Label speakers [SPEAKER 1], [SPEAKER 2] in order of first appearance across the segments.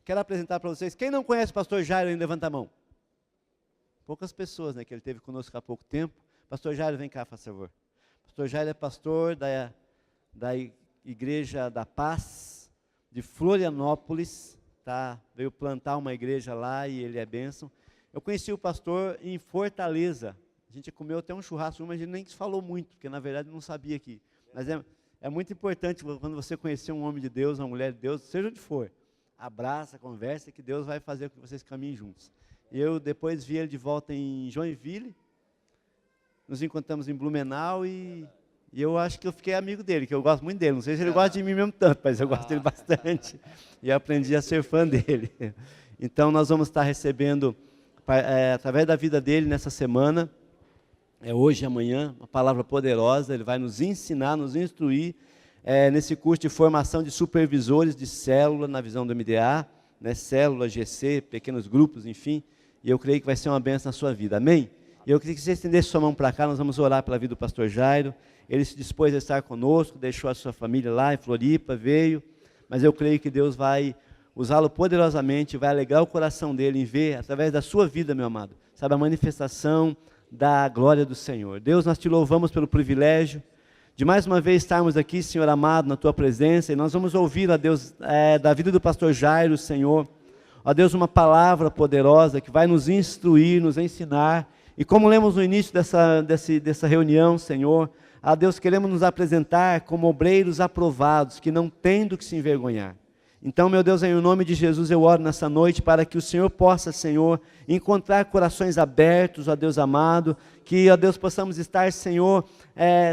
[SPEAKER 1] quero apresentar para vocês, quem não conhece o pastor Jairo, levanta a mão. Poucas pessoas, né, que ele teve conosco há pouco tempo. Pastor Jairo, vem cá, faz favor. Pastor Jairo é pastor da Igreja da Paz, de Florianópolis, tá? Veio plantar uma igreja lá e ele é bênção. Eu conheci o pastor em Fortaleza. A gente comeu até um churrasco, mas a gente nem falou muito, porque na verdade não sabia aqui. Mas é muito importante quando você conhecer um homem de Deus, uma mulher de Deus, seja onde for, abraça, conversa, que Deus vai fazer com que vocês caminhem juntos. Eu depois vi ele de volta em Joinville, nos encontramos em Blumenau e eu acho que eu fiquei amigo dele, que eu gosto muito dele. Não sei se ele gosta de mim mesmo tanto, mas eu gosto dele bastante. E aprendi a ser fã dele. Então nós vamos estar recebendo, através da vida dele nessa semana, hoje e amanhã, uma palavra poderosa. Ele vai nos ensinar, nos instruir nesse curso de formação de supervisores de célula na visão do MDA, né, célula, GC, pequenos grupos, enfim. E eu creio que vai ser uma bênção na sua vida. Amém? E eu queria que você estendesse sua mão para cá, nós vamos orar pela vida do pastor Jairo. Ele se dispôs a estar conosco, deixou a sua família lá em Floripa, veio. Mas eu creio que Deus vai usá-lo poderosamente, vai alegrar o coração dele em ver, através da sua vida, meu amado, sabe, a manifestação da glória do Senhor. Deus, nós te louvamos pelo privilégio de mais uma vez estarmos aqui, Senhor amado, na tua presença, e nós vamos ouvir, ó Deus, da vida do pastor Jairo, Senhor, ó Deus, uma palavra poderosa que vai nos instruir, nos ensinar, e como lemos no início dessa reunião, Senhor, ó Deus, queremos nos apresentar como obreiros aprovados, que não têm do que se envergonhar. Então, meu Deus, em nome de Jesus, eu oro nessa noite para que o Senhor possa, Senhor, encontrar corações abertos, ó Deus amado, que, ó Deus, possamos estar, Senhor,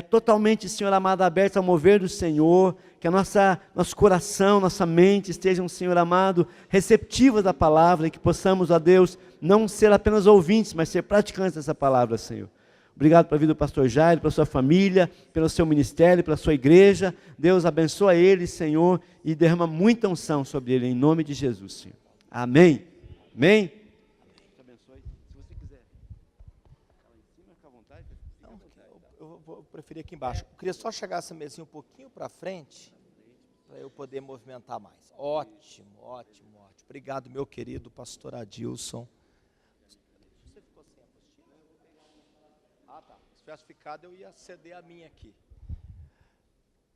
[SPEAKER 1] totalmente, Senhor amado, abertos ao mover do Senhor, que nosso coração, nossa mente estejam, Senhor amado, receptivas da palavra, e que possamos, ó Deus, não ser apenas ouvintes, mas ser praticantes dessa palavra, Senhor. Obrigado pela vida do pastor Jairo, pela sua família, pelo seu ministério, pela sua igreja. Deus abençoa ele, Senhor, e derrama muita unção sobre ele, em nome de Jesus, Senhor. Amém. Amém. Te abençoe. Se você quiser lá em cima, fica à vontade.
[SPEAKER 2] Não, eu vou preferir aqui embaixo. Eu queria só chegar essa mesinha um pouquinho para frente, para eu poder movimentar mais. Ótimo, ótimo, ótimo. Obrigado, meu querido pastor Adilson. Se tivesse ficado, eu ia ceder a minha aqui.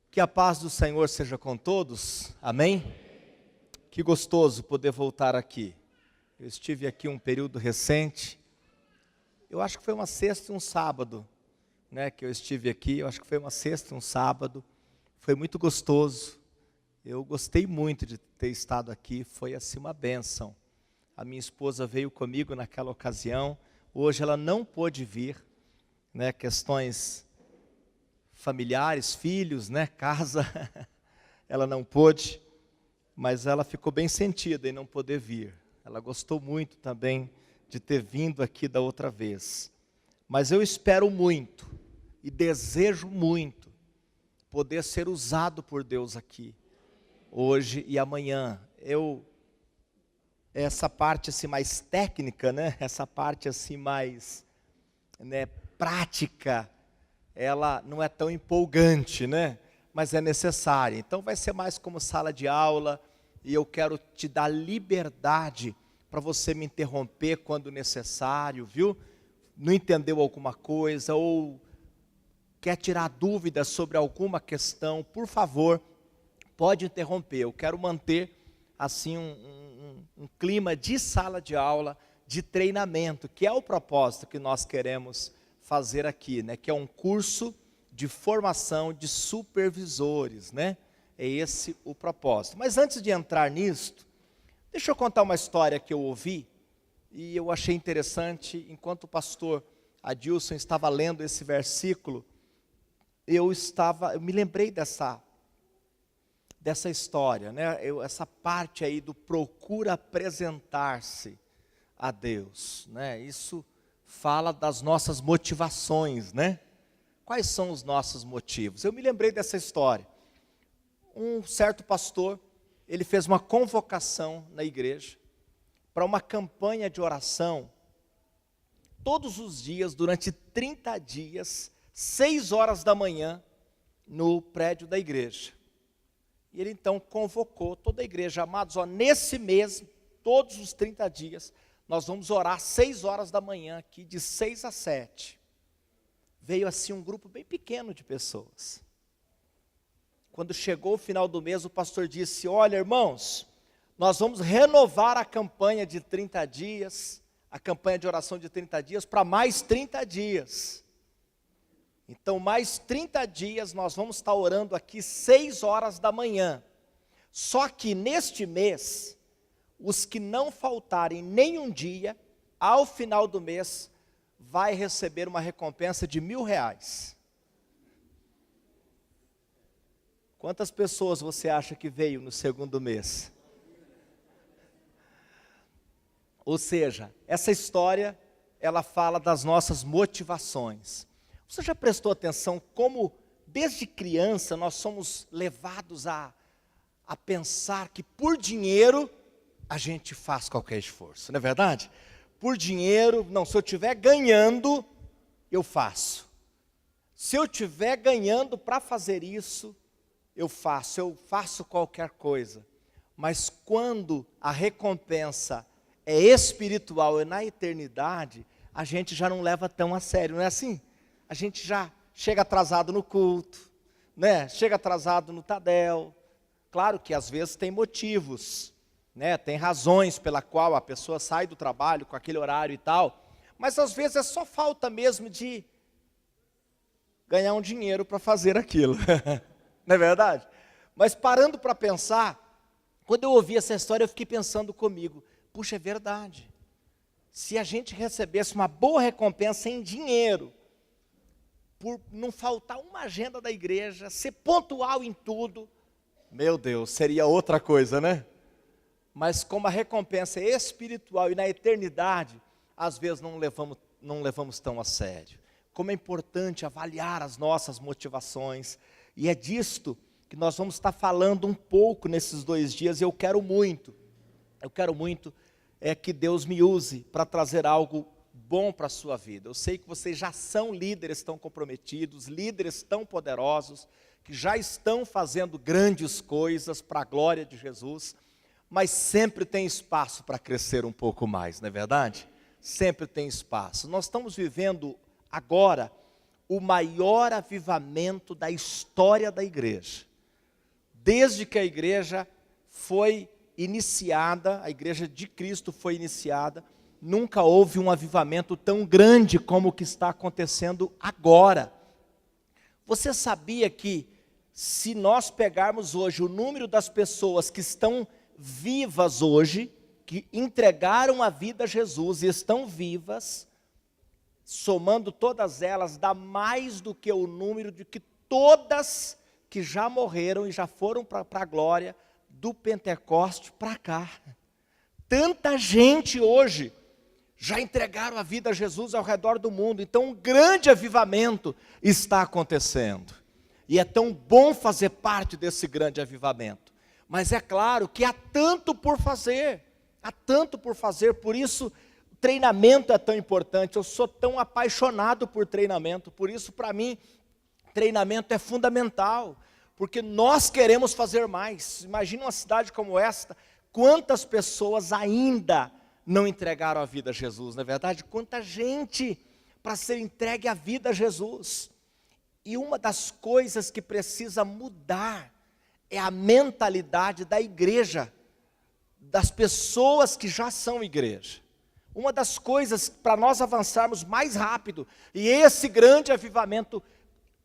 [SPEAKER 2] Que a paz do Senhor seja com todos, amém? Que gostoso poder voltar aqui. Eu estive aqui um período recente, eu acho que foi uma sexta e um sábado, né, que eu estive aqui, eu acho que foi uma sexta e um sábado, foi muito gostoso, eu gostei muito de ter estado aqui, foi assim uma bênção. A minha esposa veio comigo naquela ocasião, hoje ela não pôde vir, né, questões familiares, filhos, né, casa, ela não pôde, mas ela ficou bem sentida em não poder vir. Ela gostou muito também de ter vindo aqui da outra vez. Mas eu espero muito e desejo muito poder ser usado por Deus aqui, hoje e amanhã. Essa parte assim mais técnica, né, essa parte assim mais, né, prática, ela não é tão empolgante, né? Mas é necessária. Então vai ser mais como sala de aula, e eu quero te dar liberdade para você me interromper quando necessário, viu? Não entendeu alguma coisa, ou quer tirar dúvidas sobre alguma questão, por favor, pode interromper. Eu quero manter assim um clima de sala de aula, de treinamento, que é o propósito que nós queremos fazer aqui, né, que é um curso de formação de supervisores, né, é esse o propósito. Mas antes de entrar nisto, deixa eu contar uma história que eu ouvi, e eu achei interessante, enquanto o pastor Adilson estava lendo esse versículo, eu me lembrei dessa história, né, essa parte aí do procura apresentar-se a Deus, né, isso fala das nossas motivações, né? Quais são os nossos motivos? Eu me lembrei dessa história. Um certo pastor, ele fez uma convocação na igreja para uma campanha de oração todos os dias, durante 30 dias, 6 horas da manhã, no prédio da igreja. E ele então convocou toda a igreja, amados, ó, nesse mês, todos os 30 dias, nós vamos orar 6 horas da manhã aqui, de 6 a 7. Veio assim um grupo bem pequeno de pessoas. Quando chegou o final do mês, o pastor disse: olha, irmãos, nós vamos renovar a campanha de 30 dias, a campanha de oração de 30 dias, para mais 30 dias. Então, mais 30 dias, nós vamos estar orando aqui 6 horas da manhã. Só que neste mês, os que não faltarem nenhum dia, ao final do mês, vai receber uma recompensa de R$1.000. Quantas pessoas você acha que veio no segundo mês? Ou seja, essa história, ela fala das nossas motivações. Você já prestou atenção como, desde criança, nós somos levados a pensar que por dinheiro a gente faz qualquer esforço, não é verdade? Por dinheiro, não, se eu estiver ganhando, eu faço. Se eu estiver ganhando para fazer isso, eu faço qualquer coisa. Mas quando a recompensa é espiritual e na eternidade, a gente já não leva tão a sério, não é assim? A gente já chega atrasado no culto, né? Chega atrasado no Tadel. Claro que às vezes tem motivos, né? Tem razões pela qual a pessoa sai do trabalho com aquele horário e tal, mas às vezes é só falta mesmo de ganhar um dinheiro para fazer aquilo, não é verdade? Mas parando para pensar, quando eu ouvi essa história eu fiquei pensando comigo, puxa, é verdade, se a gente recebesse uma boa recompensa em dinheiro, por não faltar uma agenda da igreja, ser pontual em tudo, meu Deus, seria outra coisa, né? Mas como a recompensa é espiritual e na eternidade, às vezes não levamos tão a sério. Como é importante avaliar as nossas motivações, e é disto que nós vamos estar falando um pouco nesses 2 dias, e eu quero muito que Deus me use para trazer algo bom para a sua vida. Eu sei que vocês já são líderes tão comprometidos, líderes tão poderosos, que já estão fazendo grandes coisas para a glória de Jesus, mas sempre tem espaço para crescer um pouco mais, não é verdade? Sempre tem espaço. Nós estamos vivendo agora o maior avivamento da história da igreja. Desde que a igreja foi iniciada, a igreja de Cristo foi iniciada, nunca houve um avivamento tão grande como o que está acontecendo agora. Você sabia que, se nós pegarmos hoje o número das pessoas que estão vivas hoje, que entregaram a vida a Jesus e estão vivas, somando todas elas, dá mais do que o número de que todas que já morreram e já foram para a glória do Pentecoste para cá. Tanta gente hoje já entregaram a vida a Jesus ao redor do mundo. Então um grande avivamento está acontecendo. E é tão bom fazer parte desse grande avivamento. Mas é claro que há tanto por fazer. Por isso o treinamento é tão importante. Eu sou tão apaixonado por treinamento. Por isso, para mim, treinamento é fundamental. Porque nós queremos fazer mais. Imagina uma cidade como esta, quantas pessoas ainda não entregaram a vida a Jesus, não é verdade? Quanta gente para ser entregue a vida a Jesus. E uma das coisas que precisa mudar é a mentalidade da igreja, das pessoas que já são igreja. Uma das coisas para nós avançarmos mais rápido, e esse grande avivamento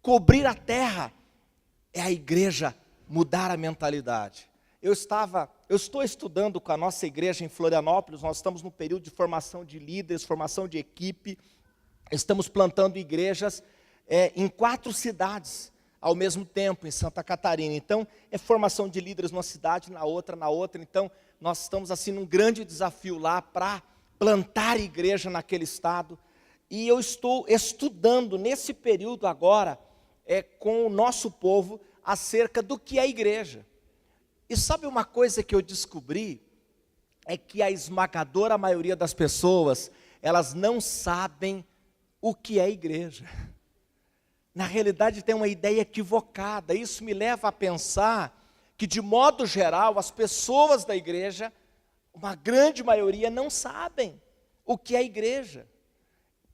[SPEAKER 2] cobrir a terra, é a igreja mudar a mentalidade. Eu estou estudando com a nossa igreja em Florianópolis, nós estamos no período de formação de líderes, formação de equipe, estamos plantando igrejas em 4 cidades, ao mesmo tempo, em Santa Catarina. Então, é formação de líderes numa cidade, na outra, então, nós estamos assim num grande desafio lá, para plantar igreja naquele estado, e eu estou estudando nesse período agora, com o nosso povo, acerca do que é igreja. E sabe uma coisa que eu descobri? É que a esmagadora maioria das pessoas, elas não sabem o que é igreja. Na realidade tem uma ideia equivocada. Isso me leva a pensar que que de modo geral as pessoas da igreja, uma grande maioria, não sabem o que é a igreja.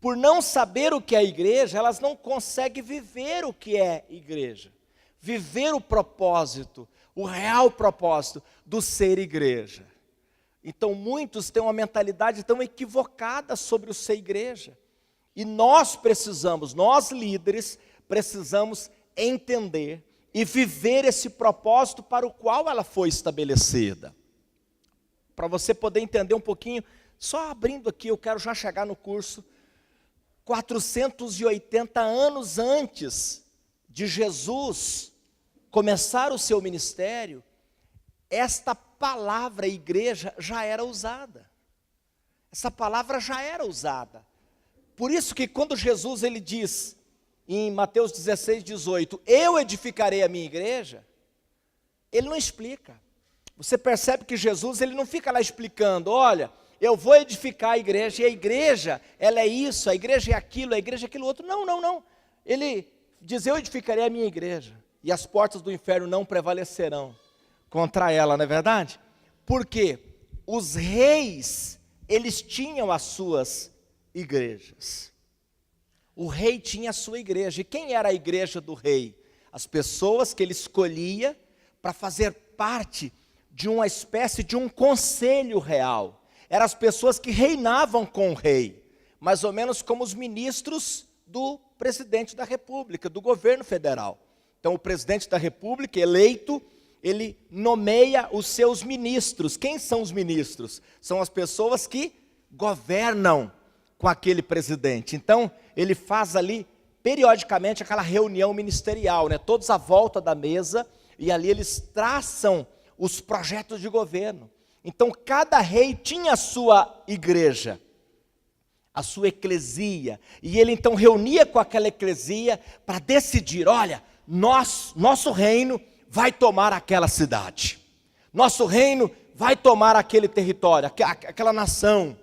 [SPEAKER 2] Por não saber o que é a igreja, elas não conseguem viver o que é igreja. Viver o propósito, o real propósito do ser igreja. Então muitos têm uma mentalidade tão equivocada sobre o ser igreja. E nós precisamos, nós líderes, precisamos entender e viver esse propósito para o qual ela foi estabelecida. Para você poder entender um pouquinho, só abrindo aqui, eu quero já chegar no curso, 480 anos antes de Jesus começar o seu ministério, esta palavra igreja já era usada. Essa palavra já era usada. Por isso que quando Jesus ele diz, em Mateus 16, 18, eu edificarei a minha igreja, ele não explica. Você percebe que Jesus ele não fica lá explicando, olha, eu vou edificar a igreja, e a igreja, ela é isso, a igreja é aquilo, a igreja é aquilo outro. Não, não, não. Ele diz, eu edificarei a minha igreja, e as portas do inferno não prevalecerão contra ela, não é verdade? Porque os reis, eles tinham as suas igrejas. O rei tinha a sua igreja. E quem era a igreja do rei? As pessoas que ele escolhia para fazer parte de uma espécie de um conselho real. Eram as pessoas que reinavam com o rei, mais ou menos como os ministros do presidente da república, do governo federal. Então o presidente da república eleito, ele nomeia os seus ministros. Quem são os ministros? São as pessoas que governam com aquele presidente. Então ele faz ali periodicamente aquela reunião ministerial, né? Todos à volta da mesa, e ali eles traçam os projetos de governo. Então cada rei tinha a sua igreja, a sua eclesia, e ele então reunia com aquela eclesia para decidir, olha, nosso reino vai tomar aquela cidade, nosso reino vai tomar aquele território, aquela nação.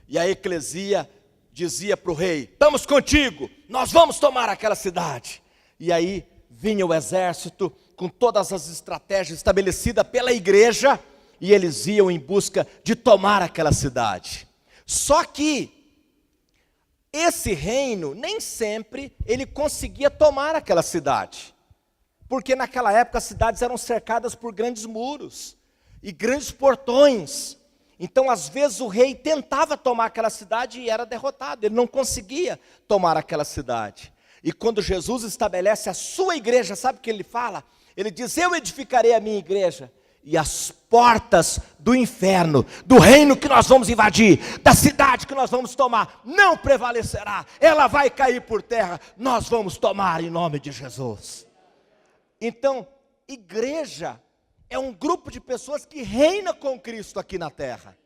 [SPEAKER 2] E a eclesia dizia para o rei, estamos contigo, nós vamos tomar aquela cidade. E aí vinha o exército com todas as estratégias estabelecidas pela igreja, e eles iam em busca de tomar aquela cidade. Só que esse reino, nem sempre ele conseguia tomar aquela cidade, porque naquela época as cidades eram cercadas por grandes muros e grandes portões. Então às vezes o rei tentava tomar aquela cidade e era derrotado, ele não conseguia tomar aquela cidade. E quando Jesus estabelece a sua igreja, sabe o que ele fala? Ele diz, eu edificarei a minha igreja, e as portas do inferno, do reino que nós vamos invadir, da cidade que nós vamos tomar, não prevalecerá, ela vai cair por terra, nós vamos tomar em nome de Jesus. Então, igreja é um grupo de pessoas que reina com Cristo aqui na terra.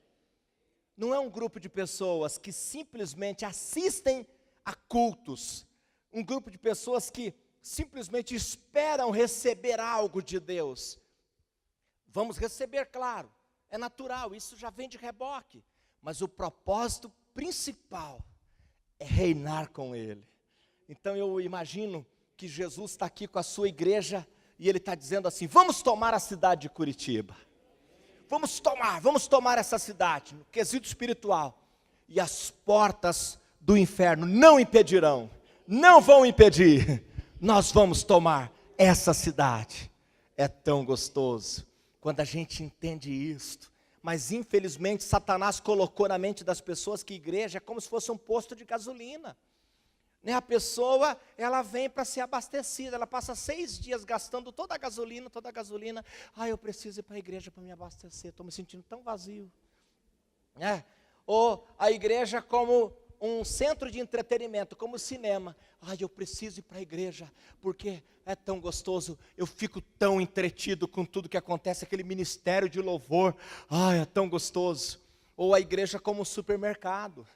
[SPEAKER 2] Não é um grupo de pessoas que simplesmente assistem a cultos, um grupo de pessoas que simplesmente esperam receber algo de Deus. Vamos receber, claro, é natural, isso já vem de reboque, mas o propósito principal é reinar com Ele. Então eu imagino que Jesus está aqui com a sua igreja e Ele está dizendo assim, vamos tomar a cidade de Curitiba, vamos tomar essa cidade, no quesito espiritual, e as portas do inferno não impedirão, não vão impedir, nós vamos tomar essa cidade. É tão gostoso quando a gente entende isto, mas infelizmente Satanás colocou na mente das pessoas que igreja é como se fosse um posto de gasolina, né? A pessoa, ela vem para ser abastecida, ela passa 6 dias gastando toda a gasolina, eu preciso ir para a igreja para me abastecer, estou me sentindo tão vazio, né? Ou a igreja como um centro de entretenimento, como o cinema, eu preciso ir para a igreja, porque é tão gostoso, eu fico tão entretido com tudo que acontece, aquele ministério de louvor, é tão gostoso. Ou a igreja como um supermercado,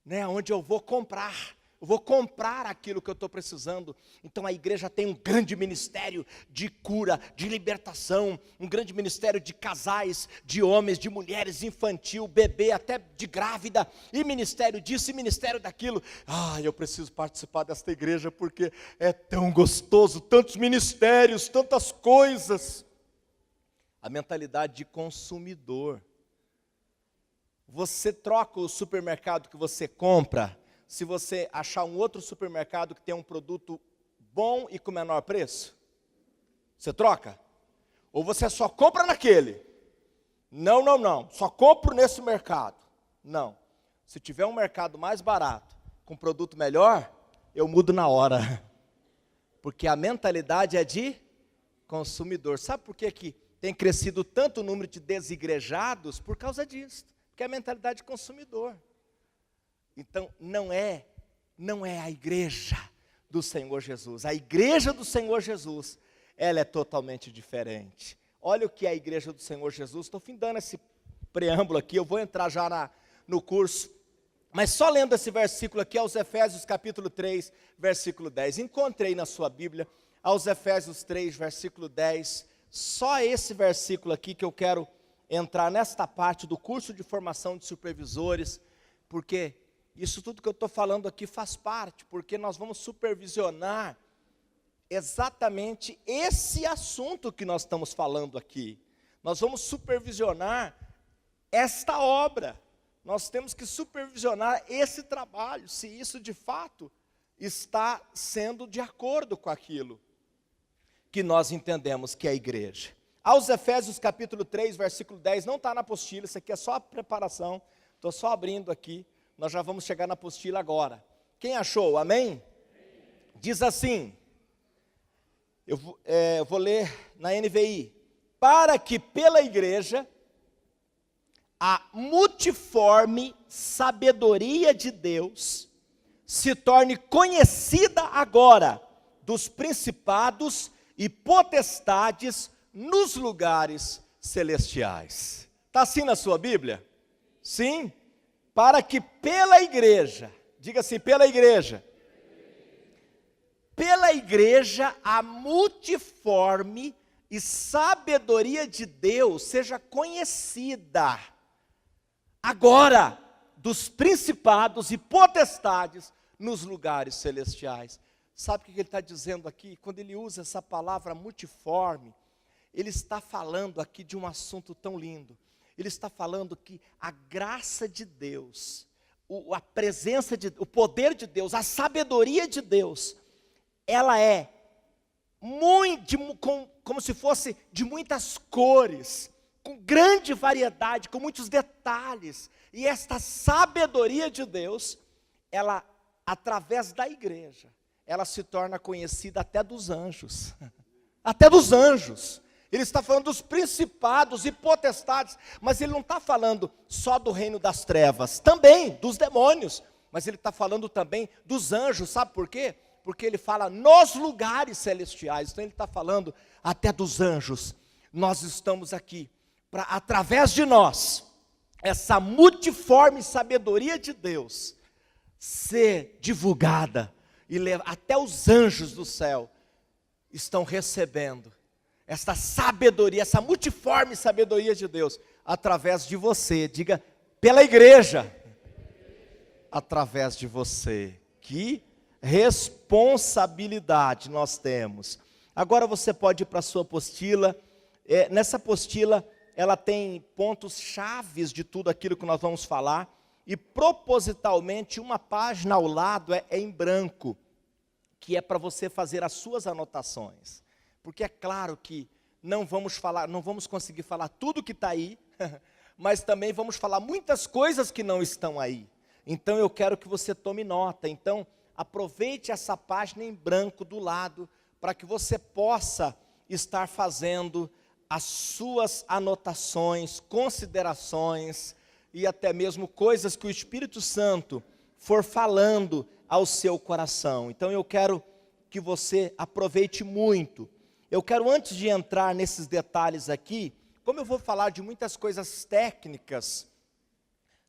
[SPEAKER 2] né, onde eu vou comprar aquilo que eu estou precisando. Então a igreja tem um grande ministério de cura, de libertação, um grande ministério de casais, de homens, de mulheres, infantil, bebê, até de grávida, e ministério disso e ministério daquilo. Eu preciso participar desta igreja porque é tão gostoso, tantos ministérios, tantas coisas. a mentalidade de consumidor. Você troca o supermercado que você compra, se você achar um outro supermercado que tem um produto bom e com menor preço? Você troca? Ou você só compra naquele? Não, só compro nesse mercado. Não. Se tiver um mercado mais barato, com produto melhor, eu mudo na hora. Porque a mentalidade é de consumidor. Sabe por que tem crescido tanto o número de desigrejados? Por causa disso. Porque é a mentalidade de consumidor. Então, não é a igreja do Senhor Jesus. A igreja do Senhor Jesus, ela é totalmente diferente. Olha o que é a igreja do Senhor Jesus. Estou findando esse preâmbulo aqui, eu vou entrar já no curso. Mas só lendo esse versículo aqui, aos Efésios capítulo 3, versículo 10. Encontrei na sua Bíblia, aos Efésios 3, versículo 10, só esse versículo aqui que eu quero entrar nesta parte do curso de formação de supervisores, porque isso tudo que eu estou falando aqui faz parte, porque nós vamos supervisionar exatamente esse assunto que nós estamos falando aqui. Nós vamos supervisionar esta obra. Nós temos que supervisionar esse trabalho, se isso de fato está sendo de acordo com aquilo que nós entendemos que é a igreja. Aos Efésios capítulo 3, versículo 10, não está na apostila, isso aqui é só a preparação, estou só abrindo aqui, nós já vamos chegar na apostila agora. Quem achou? Amém? Diz assim, eu vou ler na NVI, para que pela igreja a multiforme sabedoria de Deus se torne conhecida agora dos principados e potestades nos lugares celestiais. Está assim na sua Bíblia? Sim? Para que pela igreja, diga assim, pela igreja a multiforme e sabedoria de Deus seja conhecida agora dos principados e potestades nos lugares celestiais. Sabe o que ele está dizendo aqui? Quando ele usa essa palavra multiforme, ele está falando aqui de um assunto tão lindo. Ele está falando que a graça de Deus, a presença o poder de Deus, a sabedoria de Deus, ela é como se fosse de muitas cores, com grande variedade, com muitos detalhes. E esta sabedoria de Deus, ela, através da igreja, ela se torna conhecida até dos anjos. Até dos anjos. Ele está falando dos principados e potestades, mas ele não está falando só do reino das trevas, também dos demônios, mas ele está falando também dos anjos. Sabe por quê? Porque ele fala nos lugares celestiais, então ele está falando até dos anjos. Nós estamos aqui para, através de nós, essa multiforme sabedoria de Deus ser divulgada e até os anjos do céu estão recebendo essa sabedoria, essa multiforme sabedoria de Deus através de você. Diga, pela igreja, através de você. Que responsabilidade nós temos. Agora você pode ir para a sua apostila. Nessa apostila ela tem pontos chaves de tudo aquilo que nós vamos falar, e propositalmente uma página ao lado é em branco, que é para você fazer as suas anotações, porque é claro que não vamos conseguir falar tudo que está aí, mas também vamos falar muitas coisas que não estão aí. Então eu quero que você tome nota. Então aproveite essa página em branco do lado, para que você possa estar fazendo as suas anotações, considerações e até mesmo coisas que o Espírito Santo for falando ao seu coração. Então eu quero que você aproveite muito. Eu quero, antes de entrar nesses detalhes aqui, como eu vou falar de muitas coisas técnicas,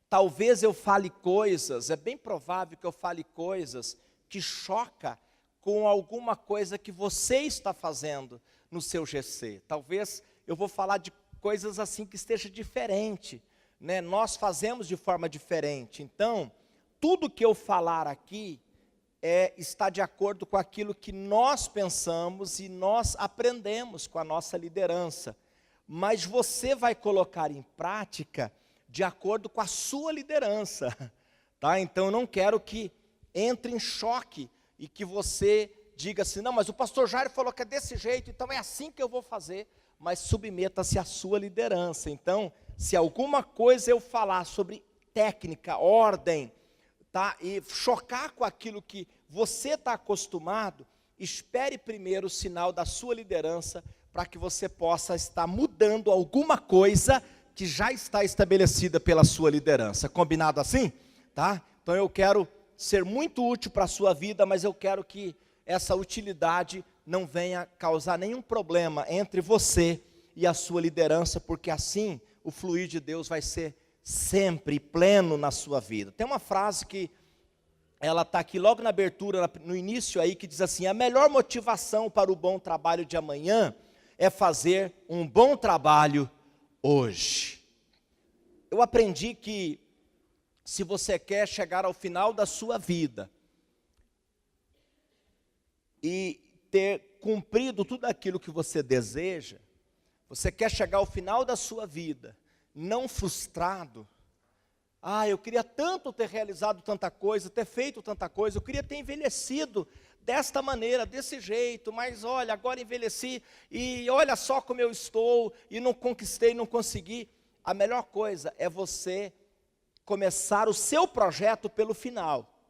[SPEAKER 2] talvez eu fale coisas, é bem provável que eu fale coisas que choca com alguma coisa que você está fazendo no seu GC. Talvez eu vou falar de coisas assim que esteja diferente, né? Nós fazemos de forma diferente. Então, tudo que eu falar aqui está de acordo com aquilo que nós pensamos e nós aprendemos com a nossa liderança. mas você vai colocar em prática de acordo com a sua liderança, tá? Então eu não quero que entre em choque e que você diga assim, não, mas o pastor Jairo falou que é desse jeito, então é assim que eu vou fazer, mas submeta-se à sua liderança. Então, se alguma coisa eu falar sobre técnica, ordem, tá? E chocar com aquilo que você está acostumado, espere primeiro o sinal da sua liderança, para que você possa estar mudando alguma coisa que já está estabelecida pela sua liderança. Combinado assim? Tá? Então eu quero ser muito útil para a sua vida, mas eu quero que essa utilidade não venha causar nenhum problema entre você e a sua liderança, porque assim o fluir de Deus vai ser sempre pleno na sua vida. Tem uma frase que ela está aqui logo na abertura, no início aí, que diz assim, a melhor motivação para o bom trabalho de amanhã é fazer um bom trabalho hoje. Eu aprendi que se você quer chegar ao final da sua vida e ter cumprido tudo aquilo que você deseja, você quer chegar ao final da sua vida não frustrado, eu queria tanto ter realizado tanta coisa, ter feito tanta coisa, eu queria ter envelhecido desta maneira, desse jeito, mas olha, agora envelheci e olha só como eu estou, e não conquistei, não consegui. A melhor coisa é você começar o seu projeto pelo final.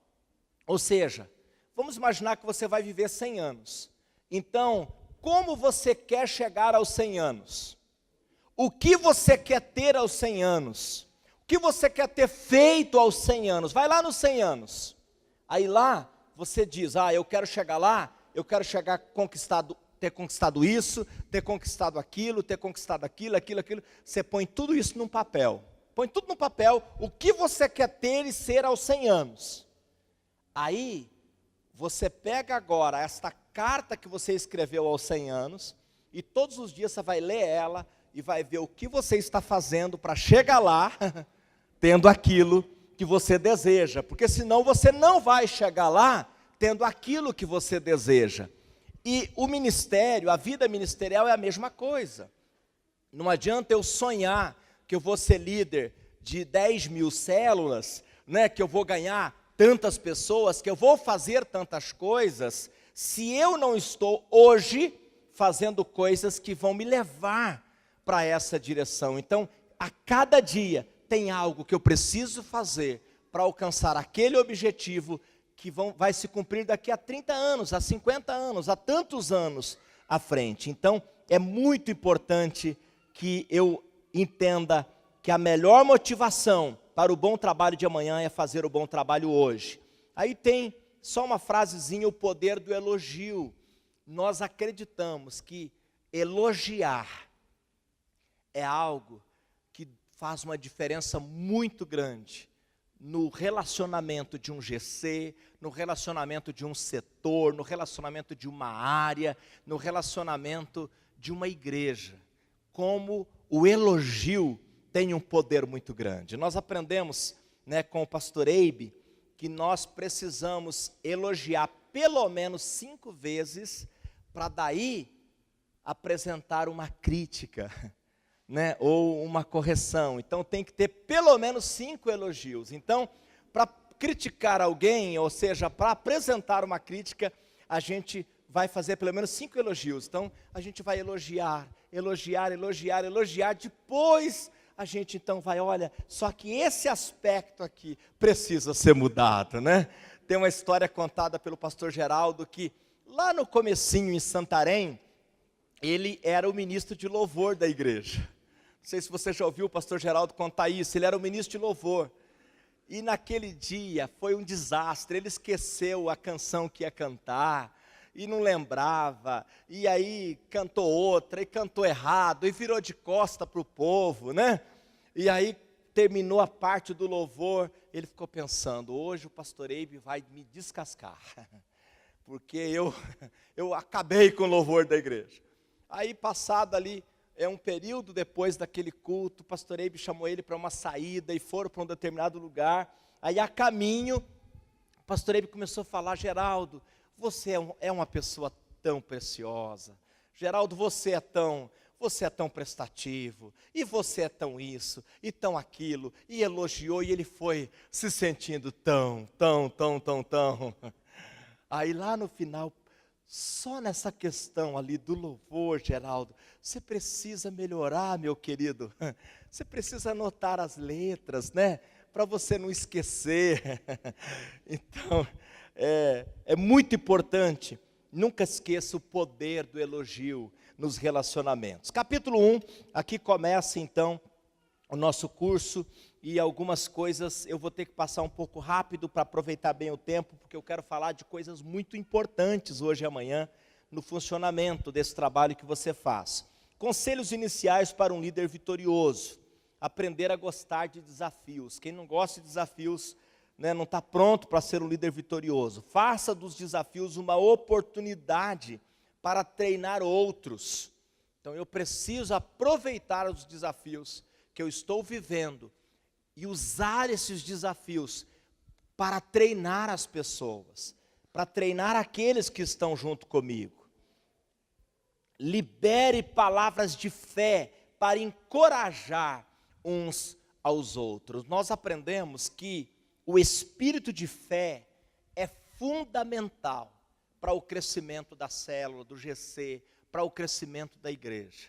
[SPEAKER 2] Ou seja, vamos imaginar que você vai viver 100 anos. Então, como você quer chegar aos 100 anos? O que você quer ter aos 100 anos? O que você quer ter feito aos 100 anos? Vai lá nos 100 anos. Aí lá, você diz, eu quero chegar lá, eu quero chegar ter conquistado isso, ter conquistado aquilo, ter conquistado aquilo. Você põe tudo isso num papel. Põe tudo no papel, o que você quer ter e ser aos 100 anos. Aí, você pega agora esta carta que você escreveu aos 100 anos, e todos os dias você vai ler ela, e vai ver o que você está fazendo para chegar lá, tendo aquilo que você deseja, porque senão você não vai chegar lá tendo aquilo que você deseja. E o ministério, a vida ministerial é a mesma coisa. Não adianta eu sonhar que eu vou ser líder de 10 mil células, né, que eu vou ganhar tantas pessoas, que eu vou fazer tantas coisas, se eu não estou hoje fazendo coisas que vão me levar para essa direção. Então, a cada dia tem algo que eu preciso fazer para alcançar aquele objetivo que vai se cumprir daqui a 30 anos, a 50 anos, a tantos anos à frente. Então, é muito importante que eu entenda que a melhor motivação para o bom trabalho de amanhã é fazer o bom trabalho hoje. Aí tem só uma frasezinha, o poder do elogio. Nós acreditamos que elogiar é algo que faz uma diferença muito grande no relacionamento de um GC, no relacionamento de um setor, no relacionamento de uma área, no relacionamento de uma igreja. Como o elogio tem um poder muito grande. Nós aprendemos, com o pastor Eibe, que nós precisamos elogiar pelo menos 5 vezes, para daí apresentar uma crítica, ou uma correção. Então tem que ter pelo menos 5 elogios. Então, para criticar alguém, ou seja, para apresentar uma crítica, a gente vai fazer pelo menos 5 elogios. Então, a gente vai elogiar, depois a gente então vai, olha, só que esse aspecto aqui precisa ser mudado, Tem uma história contada pelo pastor Geraldo, que lá no comecinho em Santarém, ele era o ministro de louvor da igreja. Não sei se você já ouviu o pastor Geraldo contar isso, ele era o ministro de louvor. E naquele dia foi um desastre, ele esqueceu a canção que ia cantar, e não lembrava, e aí cantou outra, e cantou errado, e virou de costa para o povo, E aí terminou a parte do louvor, ele ficou pensando, hoje o pastor Eibe vai me descascar, porque eu acabei com o louvor da igreja. Aí passado ali, um período depois daquele culto, o pastor Eibe chamou ele para uma saída, e foram para um determinado lugar. Aí a caminho, o pastor Eibe começou a falar, Geraldo, você é uma pessoa tão preciosa, Geraldo, você você é tão prestativo, e você é tão isso, e tão aquilo, e elogiou, e ele foi se sentindo tão. Aí lá no final, só nessa questão ali do louvor, Geraldo, você precisa melhorar, meu querido, você precisa anotar as letras, né, para você não esquecer. Então, é muito importante, nunca esqueça o poder do elogio nos relacionamentos. Capítulo 1, aqui começa então o nosso curso, e algumas coisas eu vou ter que passar um pouco rápido para aproveitar bem o tempo, porque eu quero falar de coisas muito importantes hoje e amanhã, no funcionamento desse trabalho que você faz. Conselhos iniciais para um líder vitorioso: aprender a gostar de desafios. Quem não gosta de desafios, né, não está pronto para ser um líder vitorioso. Faça dos desafios uma oportunidade para treinar outros. Então eu preciso aproveitar os desafios que eu estou vivendo e usar esses desafios para treinar as pessoas, para treinar aqueles que estão junto comigo. Libere palavras de fé para encorajar uns aos outros. Nós aprendemos que o espírito de fé é fundamental para o crescimento da célula, do GC, para o crescimento da igreja.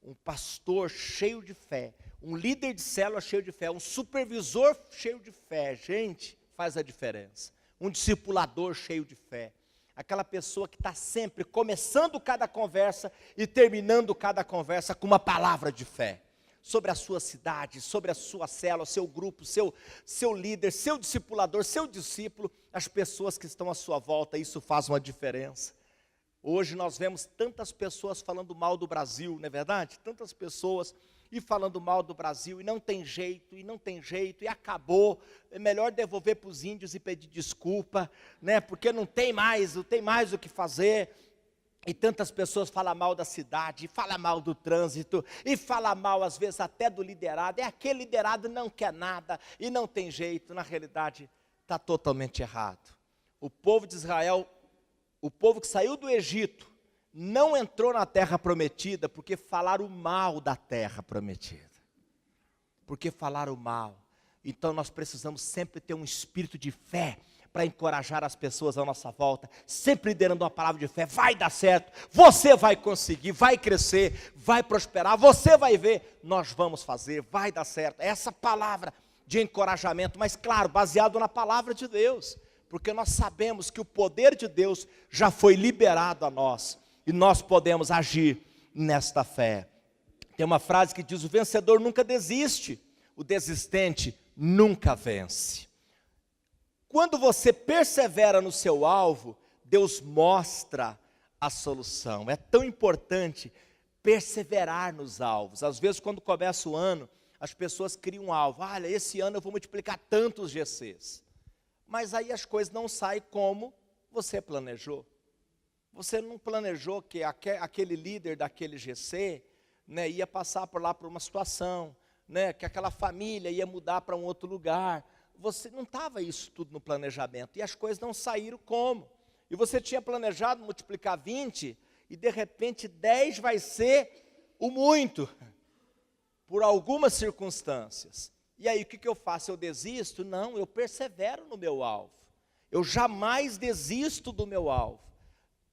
[SPEAKER 2] Um pastor cheio de fé, um líder de célula cheio de fé, um supervisor cheio de fé, gente, faz a diferença. Um discipulador cheio de fé, aquela pessoa que está sempre começando cada conversa e terminando cada conversa com uma palavra de fé, sobre a sua cidade, sobre a sua célula, seu grupo, seu líder, seu discipulador, seu discípulo, as pessoas que estão à sua volta. Isso faz uma diferença. Hoje nós vemos tantas pessoas falando mal do Brasil, não é verdade? Tantas pessoas e falando mal do Brasil, e não tem jeito, e acabou, é melhor devolver para os índios e pedir desculpa, né? Porque não tem mais o que fazer. E tantas pessoas falam mal da cidade, falam mal do trânsito, e falam mal às vezes até do liderado. Aquele liderado não quer nada, e não tem jeito. Na realidade, está totalmente errado. O povo de Israel, o povo que saiu do Egito, não entrou na terra prometida porque falaram mal da terra prometida. Porque falaram mal. Então nós precisamos sempre ter um espírito de fé para encorajar as pessoas à nossa volta, sempre liderando uma palavra de fé. Vai dar certo, você vai conseguir, vai crescer, vai prosperar, você vai ver, nós vamos fazer, vai dar certo. Essa palavra de encorajamento, mas claro, baseado na palavra de Deus, porque nós sabemos que o poder de Deus já foi liberado a nós, e nós podemos agir nesta fé. Tem uma frase que diz: o vencedor nunca desiste, o desistente nunca vence. Quando você persevera no seu alvo, Deus mostra a solução. É tão importante perseverar nos alvos. Às vezes, quando começa o ano, as pessoas criam um alvo. Olha, esse ano eu vou multiplicar tantos GCs. Mas aí as coisas não saem como você planejou. Você não planejou que aquele líder daquele GC, né, ia passar por lá por uma situação, né, que aquela família ia mudar para um outro lugar. Você não estava isso tudo no planejamento, e as coisas não saíram como? E você tinha planejado multiplicar 20, e de repente 10 vai ser o muito, por algumas circunstâncias. E aí o que eu faço? Eu desisto? Não, eu persevero no meu alvo. Eu jamais desisto do meu alvo.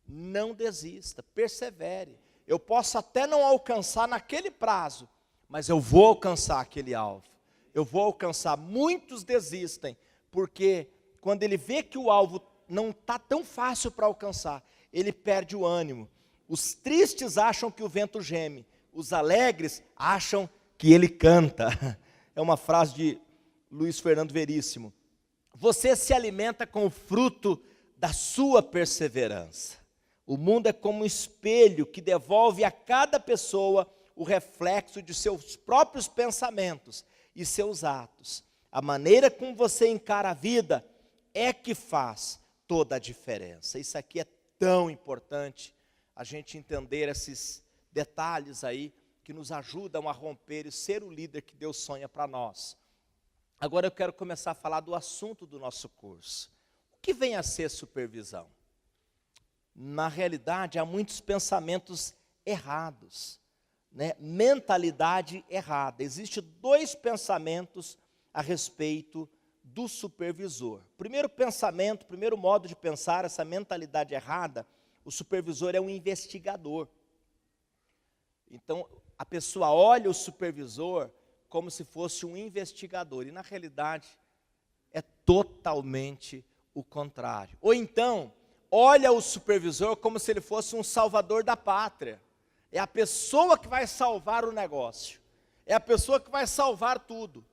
[SPEAKER 2] Não desista, persevere. Eu posso até não alcançar naquele prazo, mas eu vou alcançar aquele alvo. Eu vou alcançar. Muitos desistem, porque quando ele vê que o alvo não está tão fácil para alcançar, ele perde o ânimo. Os tristes acham que o vento geme, os alegres acham que ele canta. É uma frase de Luiz Fernando Veríssimo. Você se alimenta com o fruto da sua perseverança. O mundo é como um espelho que devolve a cada pessoa o reflexo de seus próprios pensamentos e seus atos. A maneira como você encara a vida é que faz toda a diferença. Isso aqui é tão importante, a gente entender esses detalhes aí, que nos ajudam a romper e ser o líder que Deus sonha para nós. Agora eu quero começar a falar do assunto do nosso curso. O que vem a ser supervisão? Na realidade, há muitos pensamentos errados. né, mentalidade errada. Existem 2 pensamentos a respeito do supervisor. Primeiro pensamento, primeiro modo de pensar, essa mentalidade errada, o supervisor é um investigador. Então, a pessoa olha o supervisor como se fosse um investigador, e na realidade é totalmente o contrário. Ou então, olha o supervisor como se ele fosse um salvador da pátria. É a pessoa que vai salvar o negócio, é a pessoa que vai salvar tudo.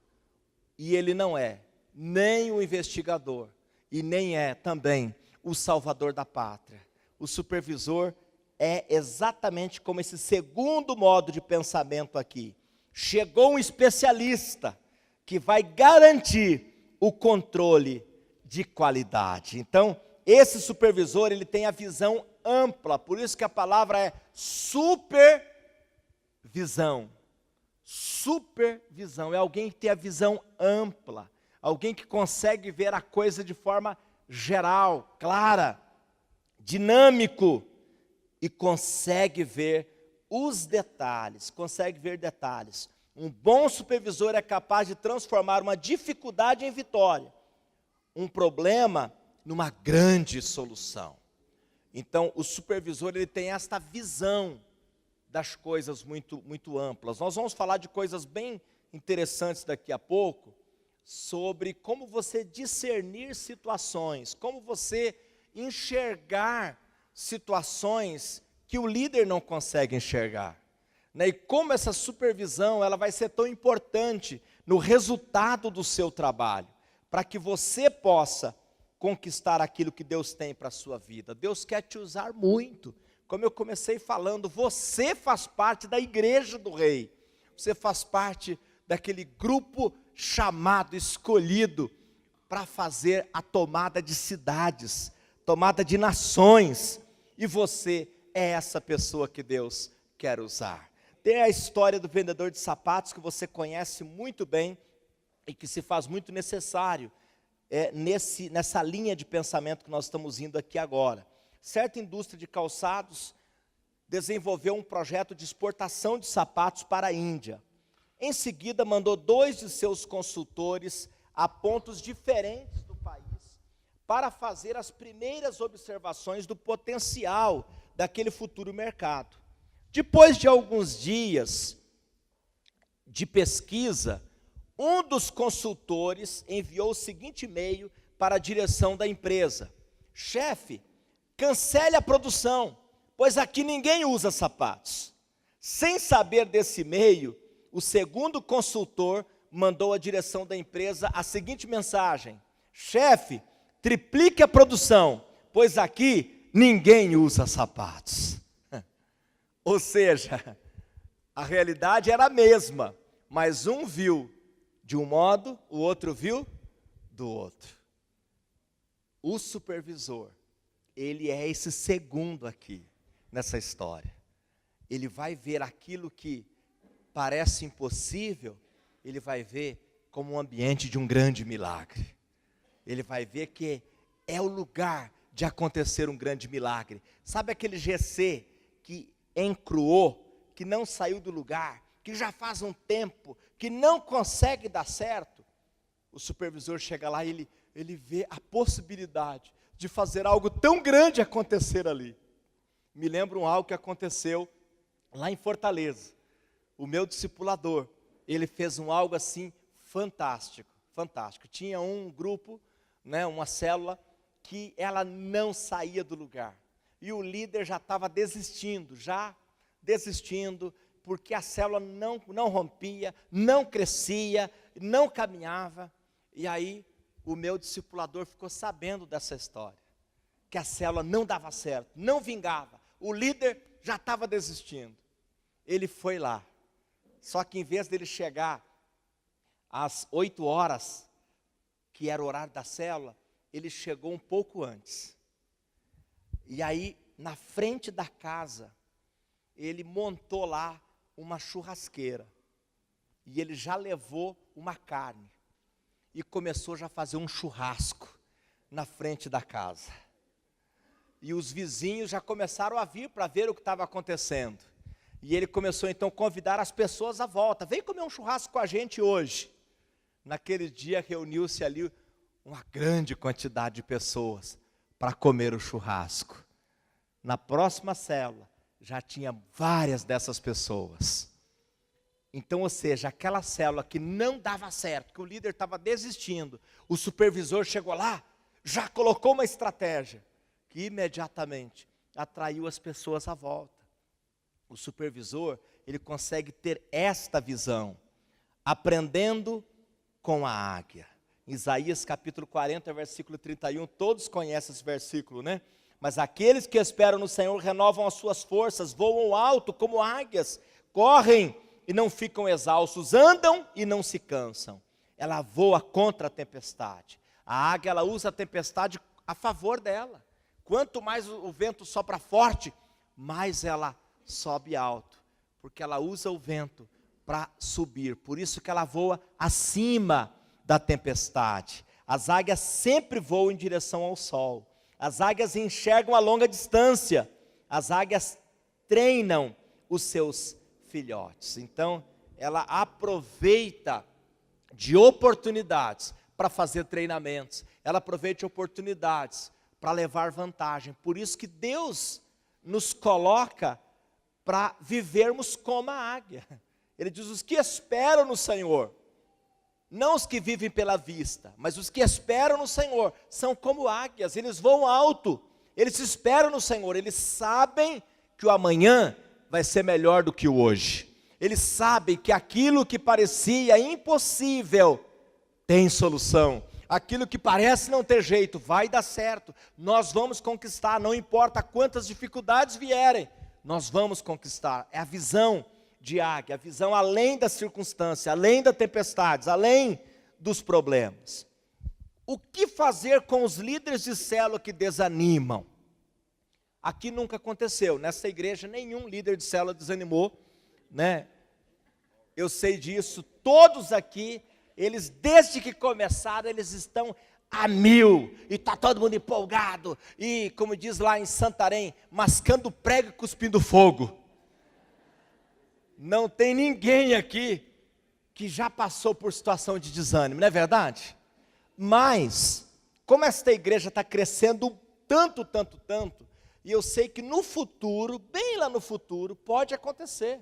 [SPEAKER 2] E ele não é nem o investigador, e nem é também o salvador da pátria. O supervisor é exatamente como esse segundo modo de pensamento aqui. Chegou um especialista que vai garantir o controle de qualidade. Então, esse supervisor, ele tem a visão ampla, por isso que a palavra é supervisão. Supervisão é alguém que tem a visão ampla, alguém que consegue ver a coisa de forma geral, clara, dinâmico, e consegue ver os detalhes, consegue ver detalhes. Um bom supervisor é capaz de transformar uma dificuldade em vitória, um problema numa grande solução. Então, o supervisor, ele tem esta visão das coisas muito amplas. Nós vamos falar de coisas bem interessantes daqui a pouco, sobre como você discernir situações, como você enxergar situações que o líder não consegue enxergar, né? E como essa supervisão ela vai ser tão importante no resultado do seu trabalho, para que você possa conquistar aquilo que Deus tem para a sua vida. Deus quer te usar muito. Como eu comecei falando, você faz parte da igreja do rei. Você faz parte daquele grupo chamado, escolhido, para fazer a tomada de cidades, tomada de nações. E você é essa pessoa que Deus quer usar. Tem a história do vendedor de sapatos, que você conhece muito bem, e que se faz muito necessário nessa linha de pensamento que nós estamos indo aqui agora. Certa indústria de calçados desenvolveu um projeto de exportação de sapatos para a Índia. Em seguida, mandou 2 de seus consultores a pontos diferentes do país para fazer as primeiras observações do potencial daquele futuro mercado. Depois de alguns dias de pesquisa, um dos consultores enviou o seguinte e-mail para a direção da empresa: chefe, cancele a produção, pois aqui ninguém usa sapatos. Sem saber desse e-mail, o segundo consultor mandou à direção da empresa a seguinte mensagem: chefe, triplique a produção, pois aqui ninguém usa sapatos. Ou seja, a realidade era a mesma, mas um viu de um modo, o outro viu do outro. O supervisor, ele é esse segundo aqui, nessa história. Ele vai ver aquilo que parece impossível, ele vai ver como um ambiente de um grande milagre. Ele vai ver que é o lugar de acontecer um grande milagre. Sabe aquele GC que encruou, que não saiu do lugar, que já faz um tempo, que não consegue dar certo? O supervisor chega lá e ele vê a possibilidade de fazer algo tão grande acontecer ali. Me lembro algo que aconteceu lá em Fortaleza. O meu discipulador, ele fez algo assim fantástico, fantástico. Tinha um grupo, né, uma célula, que ela não saía do lugar. E o líder já estava desistindo, porque a célula não rompia, não crescia, não caminhava. E aí o meu discipulador ficou sabendo dessa história, que a célula não dava certo, não vingava, o líder já estava desistindo. Ele foi lá, só que em vez dele chegar às 8 horas, que era o horário da célula, ele chegou um pouco antes. E aí, na frente da casa, ele montou lá uma churrasqueira. E ele já levou uma carne. E começou já a fazer um churrasco na frente da casa. E os vizinhos já começaram a vir para ver o que estava acontecendo. E ele começou então a convidar as pessoas à volta. Vem comer um churrasco com a gente hoje. Naquele dia reuniu-se ali uma grande quantidade de pessoas para comer o churrasco. Na próxima célula já tinha várias dessas pessoas. Então, ou seja, aquela célula que não dava certo, que o líder estava desistindo, o supervisor chegou lá, já colocou uma estratégia que imediatamente atraiu as pessoas à volta. O supervisor, ele consegue ter esta visão, aprendendo com a águia. Isaías capítulo 40, versículo 31, todos conhecem esse versículo, né? Mas aqueles que esperam no Senhor renovam as suas forças, voam alto como águias, correm e não ficam exaustos, andam e não se cansam. Ela voa contra a tempestade. A águia, ela usa a tempestade a favor dela. Quanto mais o vento sopra forte, mais ela sobe alto, porque ela usa o vento para subir. Por isso que ela voa acima da tempestade. As águias sempre voam em direção ao sol. As águias enxergam a longa distância. As águias treinam os seus filhotes. Então, ela aproveita de oportunidades para fazer treinamentos. Ela aproveita de oportunidades para levar vantagem. Por isso que Deus nos coloca para vivermos como a águia. Ele diz, os que esperam no Senhor, não os que vivem pela vista, mas os que esperam no Senhor, são como águias, eles voam alto, eles esperam no Senhor, eles sabem que o amanhã vai ser melhor do que o hoje. Eles sabem que aquilo que parecia impossível tem solução. Aquilo que parece não ter jeito, vai dar certo. Nós vamos conquistar, não importa quantas dificuldades vierem, nós vamos conquistar. É a visão de águia, a visão além da circunstância, além das tempestades, além dos problemas. O que fazer com os líderes de célula que desanimam? Aqui nunca aconteceu, nessa igreja nenhum líder de célula desanimou, né? Eu sei disso, todos aqui, eles desde que começaram, eles estão a 1000, e está todo mundo empolgado, e como diz lá em Santarém, mascando prego e cuspindo fogo. Não tem ninguém aqui que já passou por situação de desânimo, não é verdade? Mas, como esta igreja está crescendo tanto, e eu sei que no futuro, bem lá no futuro, pode acontecer,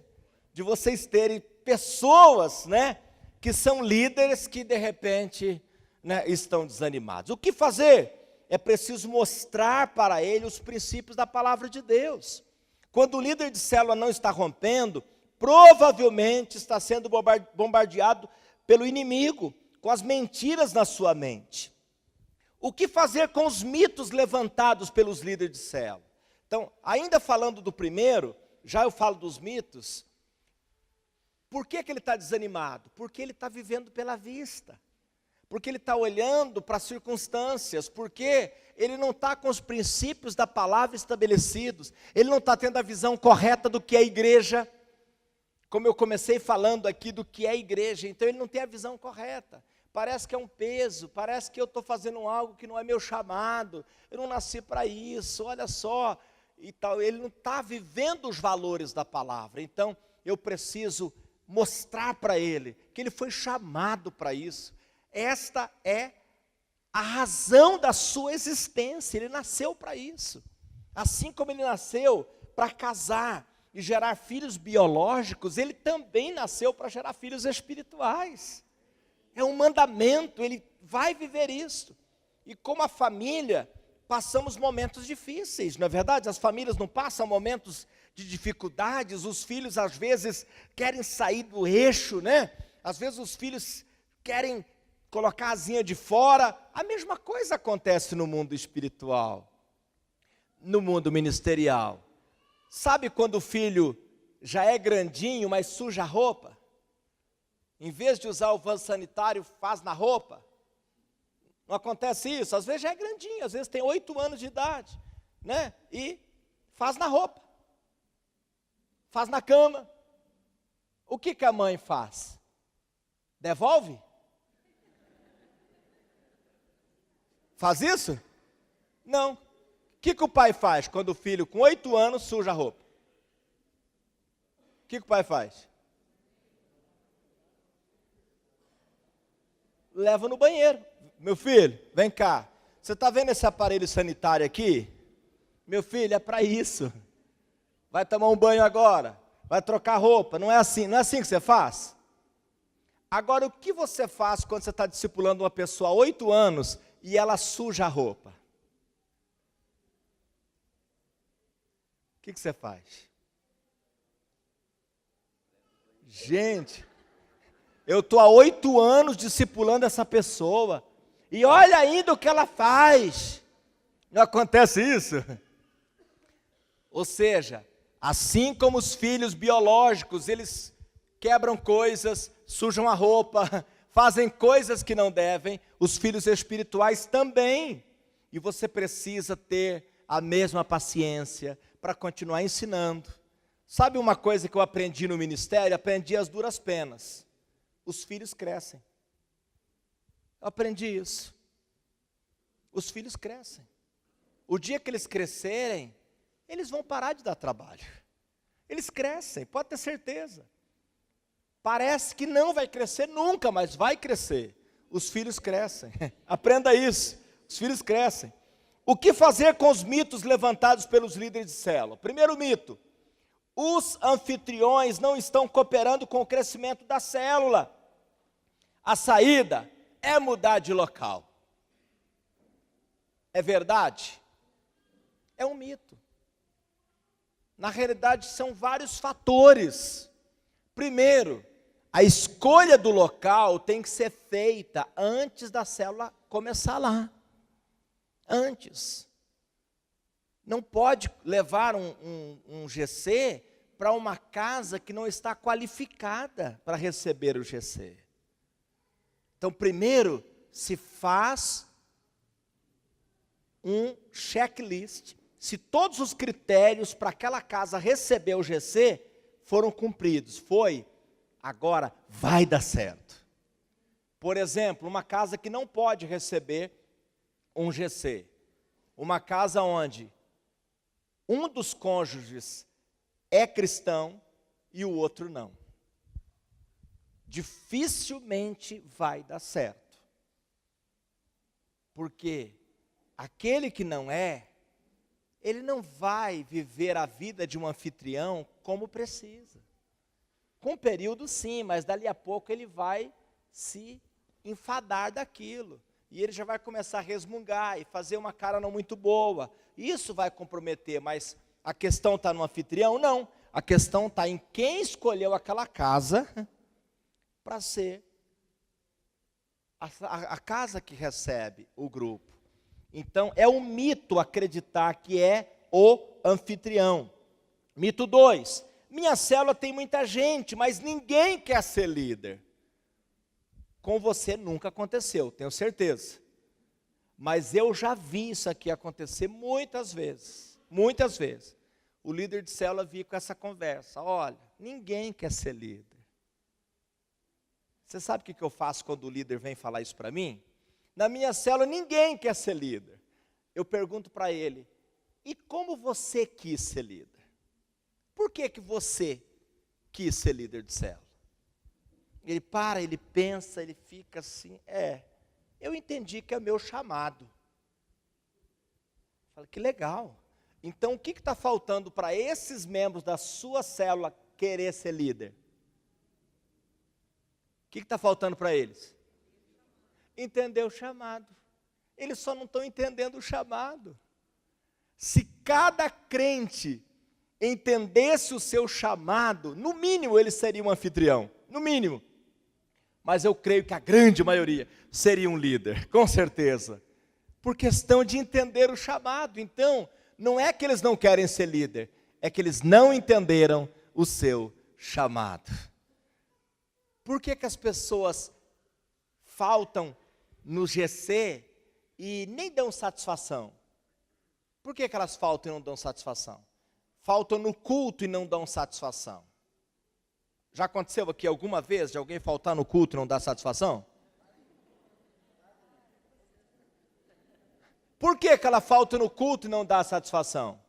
[SPEAKER 2] de vocês terem pessoas, né, que são líderes que de repente, né, estão desanimados. O que fazer? É preciso mostrar para ele os princípios da palavra de Deus. Quando o líder de célula não está rompendo, provavelmente está sendo bombardeado pelo inimigo, com as mentiras na sua mente. O que fazer com os mitos levantados pelos líderes de célula? Então, ainda falando do primeiro, já eu falo dos mitos. Por que ele está desanimado? Porque ele está vivendo pela vista. Porque ele está olhando para as circunstâncias. Porque ele não está com os princípios da palavra estabelecidos. Ele não está tendo a visão correta do que é a igreja. Como eu comecei falando aqui do que é a igreja. Então ele não tem a visão correta. Parece que é um peso. Parece que eu estou fazendo algo que não é meu chamado. Eu não nasci para isso. Olha só. E tal. Ele não está vivendo os valores da palavra. Então eu preciso mostrar para ele que ele foi chamado para isso. Esta é a razão da sua existência, ele nasceu para isso. Assim como ele nasceu para casar e gerar filhos biológicos, ele também nasceu para gerar filhos espirituais. É um mandamento, ele vai viver isso. E como a família, passamos momentos difíceis, não é verdade? As famílias não passam momentos de dificuldades, os filhos às vezes querem sair do eixo, né? Às vezes os filhos querem colocar a asinha de fora. A mesma coisa acontece no mundo espiritual, no mundo ministerial. Sabe quando o filho já é grandinho, mas suja a roupa? Em vez de usar o vaso sanitário, faz na roupa? Não acontece isso? Às vezes já é grandinho, às vezes tem 8 anos de idade, né? E faz na roupa. Faz na cama. O que a mãe faz? Devolve? Faz isso? Não. O que o pai faz quando o filho com 8 anos suja a roupa? que o pai faz? Leva no banheiro. Meu filho, vem cá. Você está vendo esse aparelho sanitário aqui? Meu filho, é para isso. Vai tomar um banho agora. Vai trocar roupa. Não é assim que você faz? Agora, o que você faz quando você está discipulando uma pessoa há 8 anos e ela suja a roupa? O que você faz? Gente, eu estou há 8 anos discipulando essa pessoa, e olha ainda o que ela faz. Não acontece isso? Ou seja, assim como os filhos biológicos, eles quebram coisas, sujam a roupa, fazem coisas que não devem, os filhos espirituais também. E você precisa ter a mesma paciência para continuar ensinando. Sabe uma coisa que eu aprendi no ministério? Aprendi as duras penas. Os filhos crescem. Eu aprendi isso. Os filhos crescem. O dia que eles crescerem, eles vão parar de dar trabalho. Eles crescem, pode ter certeza. Parece que não vai crescer nunca, mas vai crescer. Os filhos crescem. Aprenda isso. Os filhos crescem. O que fazer com os mitos levantados pelos líderes de célula? Primeiro mito: os anfitriões não estão cooperando com o crescimento da célula. A saída é mudar de local. É verdade? É um mito. Na realidade, são vários fatores. Primeiro, a escolha do local tem que ser feita antes da célula começar lá. Antes. Não pode levar um GC para uma casa que não está qualificada para receber o GC. Então, primeiro, se faz um checklist. Se todos os critérios para aquela casa receber o GC foram cumpridos, agora vai dar certo. Por exemplo, uma casa que não pode receber um GC. Uma casa onde um dos cônjuges é cristão e o outro não. Dificilmente vai dar certo. Porque aquele que não é, ele não vai viver a vida de um anfitrião como precisa. Com um período sim, mas dali a pouco ele vai se enfadar daquilo. E ele já vai começar a resmungar e fazer uma cara não muito boa. Isso vai comprometer, mas a questão está no anfitrião? Não. A questão está em quem escolheu aquela casa para ser a casa que recebe o grupo. Então, é um mito acreditar que é o anfitrião. Mito 2. Minha célula tem muita gente, mas ninguém quer ser líder. Com você nunca aconteceu, tenho certeza. Mas eu já vi isso aqui acontecer muitas vezes. Muitas vezes. O líder de célula vinha com essa conversa. Olha, ninguém quer ser líder. Você sabe o que eu faço quando o líder vem falar isso para mim? Na minha célula ninguém quer ser líder. Eu pergunto para ele: e como você quis ser líder? Por que você quis ser líder de célula? Ele para, ele pensa, ele fica assim, eu entendi que é meu chamado. Fala, que legal. Então o que está faltando para esses membros da sua célula querer ser líder? O que está faltando para eles? Entender o chamado. Eles só não estão entendendo o chamado. Se cada crente entendesse o seu chamado, no mínimo ele seria um anfitrião, no mínimo. Mas eu creio que a grande maioria seria um líder, com certeza. Por questão de entender o chamado. Então, não é que eles não querem ser líder, é que eles não entenderam o seu chamado. Por que as pessoas faltam no GC e nem dão satisfação? Por que elas faltam e não dão satisfação? Faltam no culto e não dão satisfação. Já aconteceu aqui alguma vez de alguém faltar no culto e não dar satisfação? Por que ela falta no culto e não dá satisfação?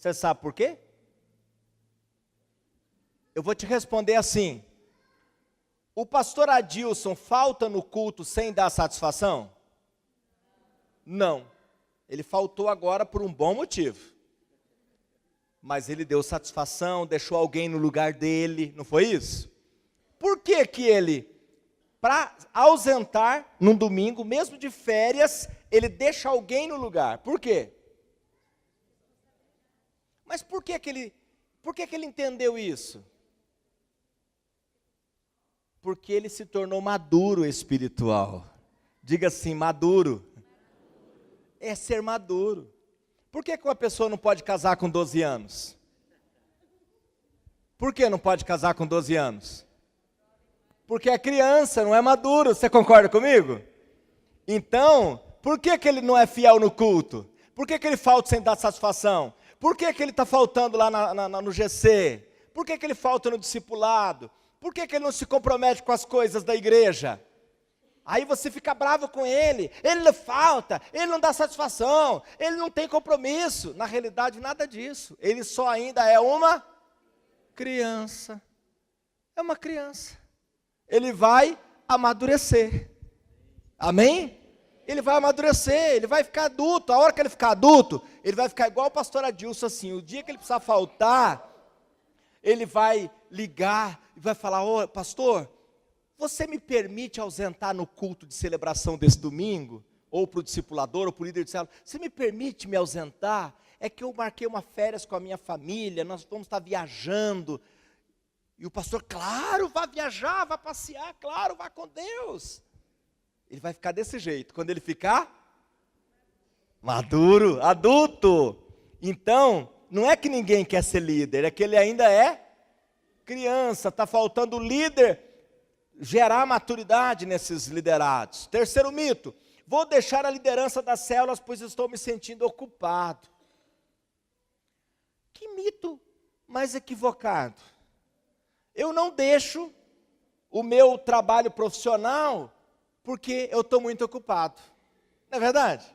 [SPEAKER 2] Você sabe por quê? Eu vou te responder assim. O pastor Adilson falta no culto sem dar satisfação? Não. Ele faltou agora por um bom motivo. Mas ele deu satisfação, deixou alguém no lugar dele, não foi isso? Por que que ele, para ausentar num domingo, mesmo de férias, ele deixa alguém no lugar? Por quê? Mas por que que ele entendeu isso? Porque ele se tornou maduro espiritual. Diga assim, maduro. É ser maduro. Por que que uma pessoa não pode casar com 12 anos? Por que não pode casar com 12 anos? Porque é criança, não é maduro. Você concorda comigo? Então, por que que ele não é fiel no culto? Por que que ele falta sem dar satisfação? Por que que ele está faltando lá no GC? Por que que ele falta no discipulado? Por que que ele não se compromete com as coisas da igreja? Aí você fica bravo com ele não falta, ele não dá satisfação, ele não tem compromisso. Na realidade, nada disso. Ele só ainda é uma criança. É uma criança. Ele vai amadurecer. Amém? Ele vai amadurecer, ele vai ficar adulto. A hora que ele ficar adulto, ele vai ficar igual o pastor Adilson assim. O dia que ele precisar faltar, ele vai ligar e vai falar: ô pastor, você me permite ausentar no culto de celebração desse domingo? Ou para o discipulador, ou para o líder de célula? Você me permite me ausentar? É que eu marquei uma férias com a minha família, nós vamos estar viajando. E o pastor, claro, vá viajar, vá passear, claro, vá com Deus. Ele vai ficar desse jeito, quando ele ficar maduro, adulto. Então, não é que ninguém quer ser líder, é que ele ainda é criança, está faltando líder gerar maturidade nesses liderados. Terceiro mito: vou deixar a liderança das células, pois estou me sentindo ocupado. Que mito mais equivocado. Eu não deixo o meu trabalho profissional porque eu estou muito ocupado. Não é verdade?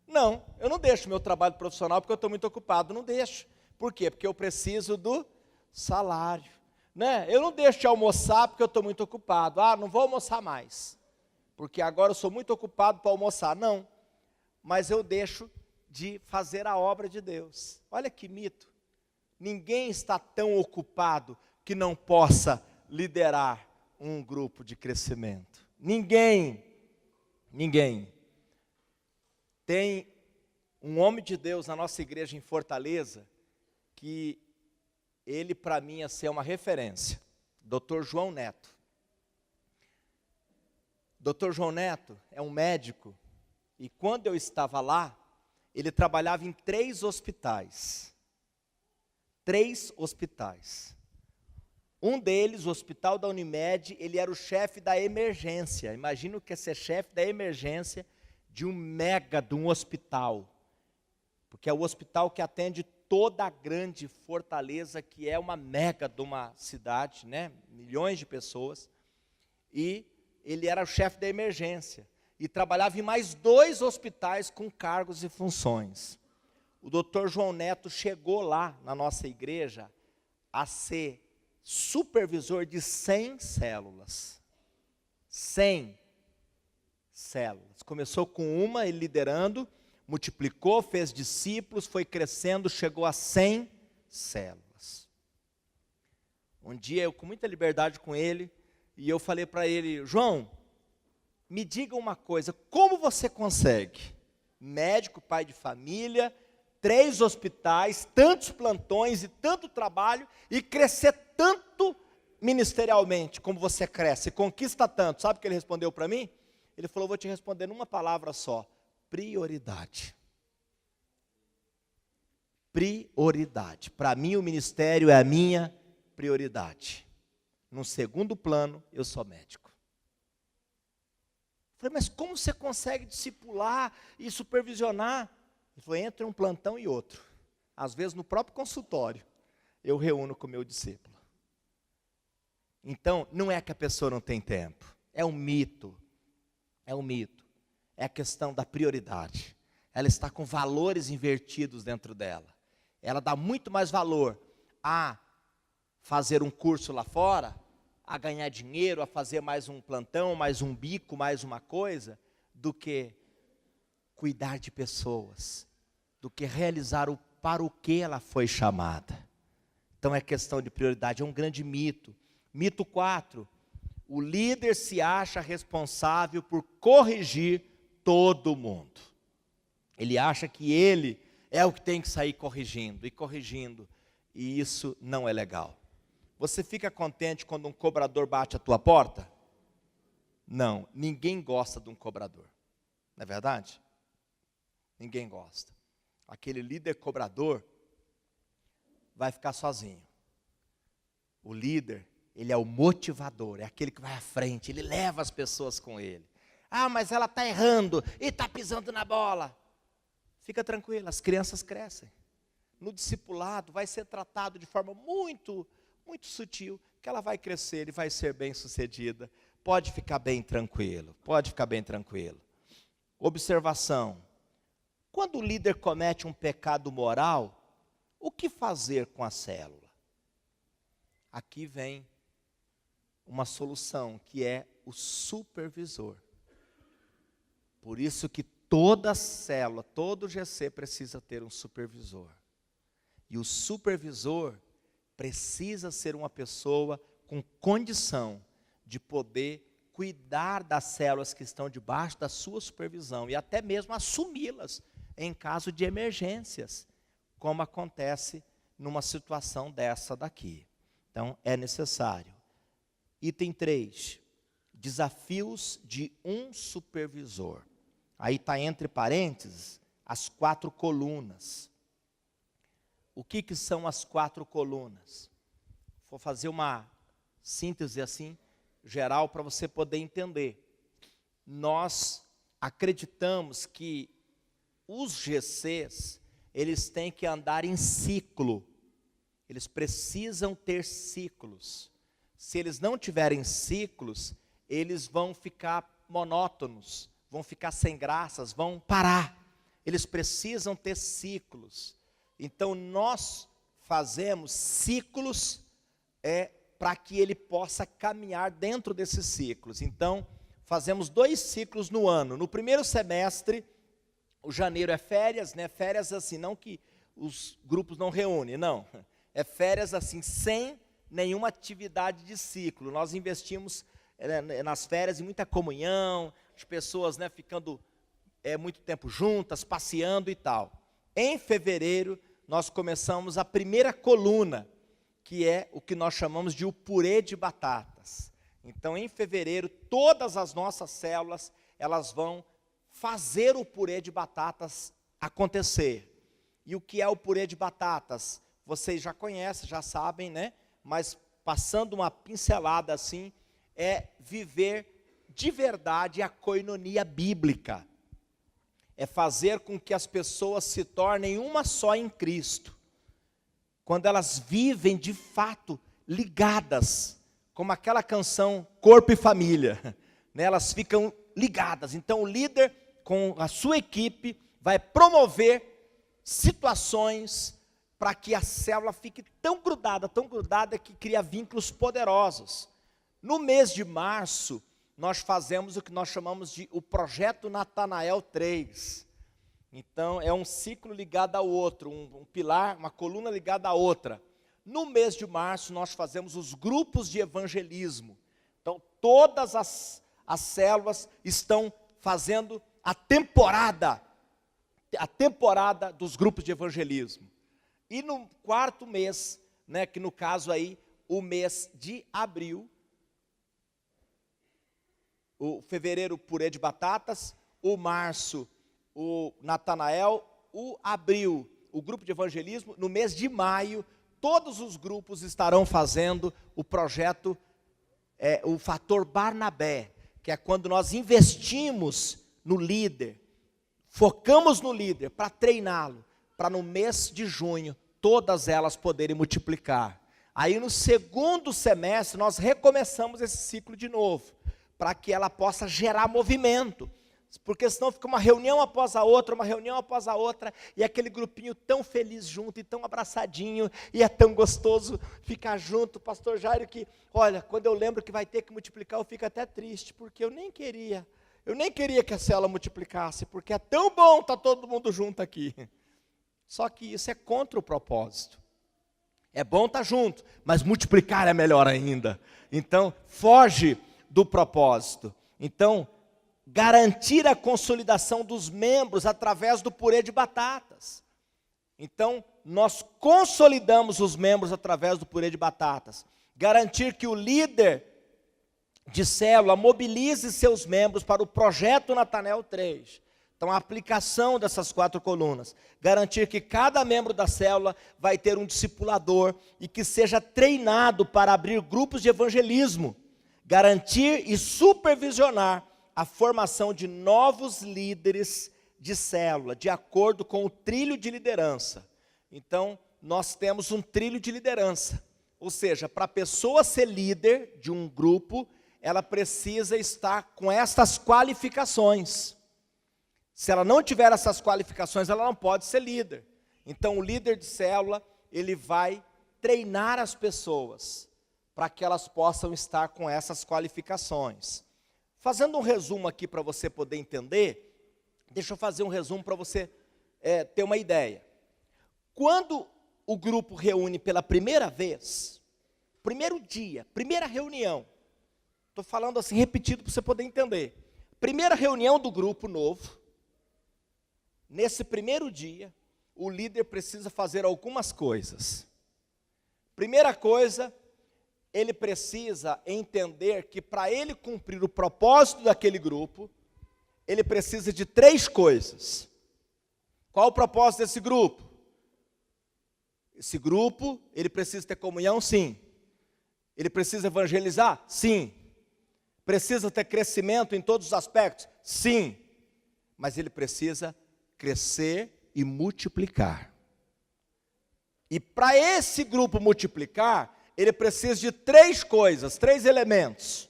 [SPEAKER 2] Não, eu não deixo o meu trabalho profissional porque eu estou muito ocupado. Não deixo. Por quê? Porque eu preciso do salário. Né? Eu não deixo de almoçar porque eu estou muito ocupado. Não vou almoçar mais, porque agora eu sou muito ocupado para almoçar. Não, mas eu deixo de fazer a obra de Deus. Olha que mito. Ninguém está tão ocupado que não possa liderar um grupo de crescimento. Ninguém. Tem um homem de Deus na nossa igreja em Fortaleza, que ele, para mim, ia ser uma referência. Dr. João Neto. Dr. João Neto é um médico, e quando eu estava lá, ele trabalhava em 3 hospitais. 3 hospitais. Um deles, o hospital da Unimed, ele era o chefe da emergência. Imagina o que é ser chefe da emergência de um hospital. Porque é o hospital que atende toda a grande Fortaleza, que é uma mega de uma cidade, né? Milhões de pessoas. E ele era o chefe da emergência. E trabalhava em mais 2 hospitais com cargos e funções. O doutor João Neto chegou lá na nossa igreja a ser supervisor de 100 células. 100 células. Começou com uma, ele liderando, multiplicou, fez discípulos, foi crescendo, chegou a 100 células. Um dia eu, com muita liberdade com ele, e eu falei para ele: João, me diga uma coisa, como você consegue? Médico, pai de família, 3 hospitais, tantos plantões e tanto trabalho, e crescer tanto ministerialmente como você cresce, conquista tanto. Sabe o que ele respondeu para mim? Ele falou: vou te responder numa palavra só: prioridade. Prioridade. Para mim o ministério é a minha prioridade. No segundo plano, eu sou médico. Eu falei: mas como você consegue discipular e supervisionar? Ele falou: entre um plantão e outro. Às vezes no próprio consultório, eu reúno com o meu discípulo. Então, não é que a pessoa não tem tempo. É um mito. É um mito. É a questão da prioridade. Ela está com valores invertidos dentro dela. ela dá muito mais valor a fazer um curso lá fora, a ganhar dinheiro, a fazer mais um plantão, mais um bico, mais uma coisa, do que cuidar de pessoas, do que realizar para o que ela foi chamada. Então é questão de prioridade, é um grande mito. Mito 4, o líder se acha responsável por corrigir todo mundo. Ele acha que ele é o que tem que sair corrigindo, e isso não é legal. Você fica contente quando um cobrador bate a tua porta? Não, ninguém gosta de um cobrador, não é verdade? Ninguém gosta. Aquele líder cobrador vai ficar sozinho. O líder, ele é o motivador, é aquele que vai à frente, ele leva as pessoas com ele. Ah, mas ela está errando e está pisando na bola. Fica tranquilo, as crianças crescem. No discipulado vai ser tratado de forma muito sutil, que ela vai crescer e vai ser bem sucedida. Pode ficar bem tranquilo, pode ficar bem tranquilo. Observação, quando o líder comete um pecado moral, o que fazer com a célula? Aqui vem uma solução, que é o supervisor. Por isso que toda célula, todo GC precisa ter um supervisor. E o supervisor precisa ser uma pessoa com condição de poder cuidar das células que estão debaixo da sua supervisão e até mesmo assumi-las em caso de emergências, como acontece numa situação dessa daqui. Então, é necessário. Item 3, desafios de um supervisor. Aí está entre parênteses as 4 colunas. O que são as 4 colunas? Vou fazer uma síntese assim, geral, para você poder entender. Nós acreditamos que os GCs, eles têm que andar em ciclo. Eles precisam ter ciclos. Se eles não tiverem ciclos, eles vão ficar monótonos, vão ficar sem graças, vão parar. Eles precisam ter ciclos. Então nós fazemos ciclos para que ele possa caminhar dentro desses ciclos. Então fazemos 2 ciclos no ano. No primeiro semestre, o janeiro é férias, né? Férias assim, não que os grupos não reúnem, não. É férias assim, sem nenhuma atividade de ciclo. Nós investimos nas férias em muita comunhão, as pessoas, né, ficando muito tempo juntas, passeando e tal. Em fevereiro, nós começamos a primeira coluna, que é o que nós chamamos de o purê de batatas. Então, em fevereiro, todas as nossas células, elas vão fazer o purê de batatas acontecer. E o que é o purê de batatas? Vocês já conhecem, já sabem, né? Mas passando uma pincelada assim, é viver de verdade a coinonia bíblica. É fazer com que as pessoas se tornem uma só em Cristo. Quando elas vivem de fato ligadas, como aquela canção Corpo e Família, né? Elas ficam ligadas. Então o líder com a sua equipe vai promover situações para que a célula fique tão grudada que cria vínculos poderosos. No mês de março, nós fazemos o que nós chamamos de o Projeto Natanael 3. Então, é um ciclo ligado ao outro, um pilar, uma coluna ligada à outra. No mês de março, nós fazemos os grupos de evangelismo. Então, todas as células estão fazendo a temporada dos grupos de evangelismo. E no 4º mês, né, que no caso aí, o mês de abril, o fevereiro, purê de batatas, o março, o Natanael, o abril, o grupo de evangelismo. No mês de maio, todos os grupos estarão fazendo o projeto, o fator Barnabé, que é quando nós investimos no líder, focamos no líder para treiná-lo, para no mês de junho, todas elas poderem multiplicar. Aí no 2º semestre, nós recomeçamos esse ciclo de novo, para que ela possa gerar movimento. Porque senão fica uma reunião após a outra, e aquele grupinho tão feliz junto, e tão abraçadinho, e é tão gostoso ficar junto. Pastor Jairo, que, olha, quando eu lembro que vai ter que multiplicar, eu fico até triste, porque eu nem queria que a célula multiplicasse, porque é tão bom estar todo mundo junto aqui. Só que isso é contra o propósito. É bom estar junto, mas multiplicar é melhor ainda. Então, foge do propósito. Então, garantir a consolidação dos membros através do purê de batatas. Então, nós consolidamos os membros através do purê de batatas. Garantir que o líder de célula mobilize seus membros para o projeto Natanael 3. Então, a aplicação dessas 4 colunas. Garantir que cada membro da célula vai ter um discipulador e que seja treinado para abrir grupos de evangelismo. Garantir e supervisionar a formação de novos líderes de célula, de acordo com o trilho de liderança. Então, nós temos um trilho de liderança. Ou seja, para a pessoa ser líder de um grupo, ela precisa estar com estas qualificações. Se ela não tiver essas qualificações, ela não pode ser líder. Então, o líder de célula, ele vai treinar as pessoas para que elas possam estar com essas qualificações. Fazendo um resumo aqui para você poder entender, deixa eu fazer um resumo para você ter uma ideia. Quando o grupo reúne pela primeira vez, primeiro dia, primeira reunião, estou falando assim repetido para você poder entender. Primeira reunião do grupo novo, nesse primeiro dia, o líder precisa fazer algumas coisas. Primeira coisa, ele precisa entender que para ele cumprir o propósito daquele grupo, ele precisa de 3 coisas. Qual o propósito desse grupo? Esse grupo, ele precisa ter comunhão? Sim. Ele precisa evangelizar? Sim. Precisa ter crescimento em todos os aspectos? Sim. Mas ele precisa crescer e multiplicar. E para esse grupo multiplicar, ele precisa de 3 coisas, 3 elementos.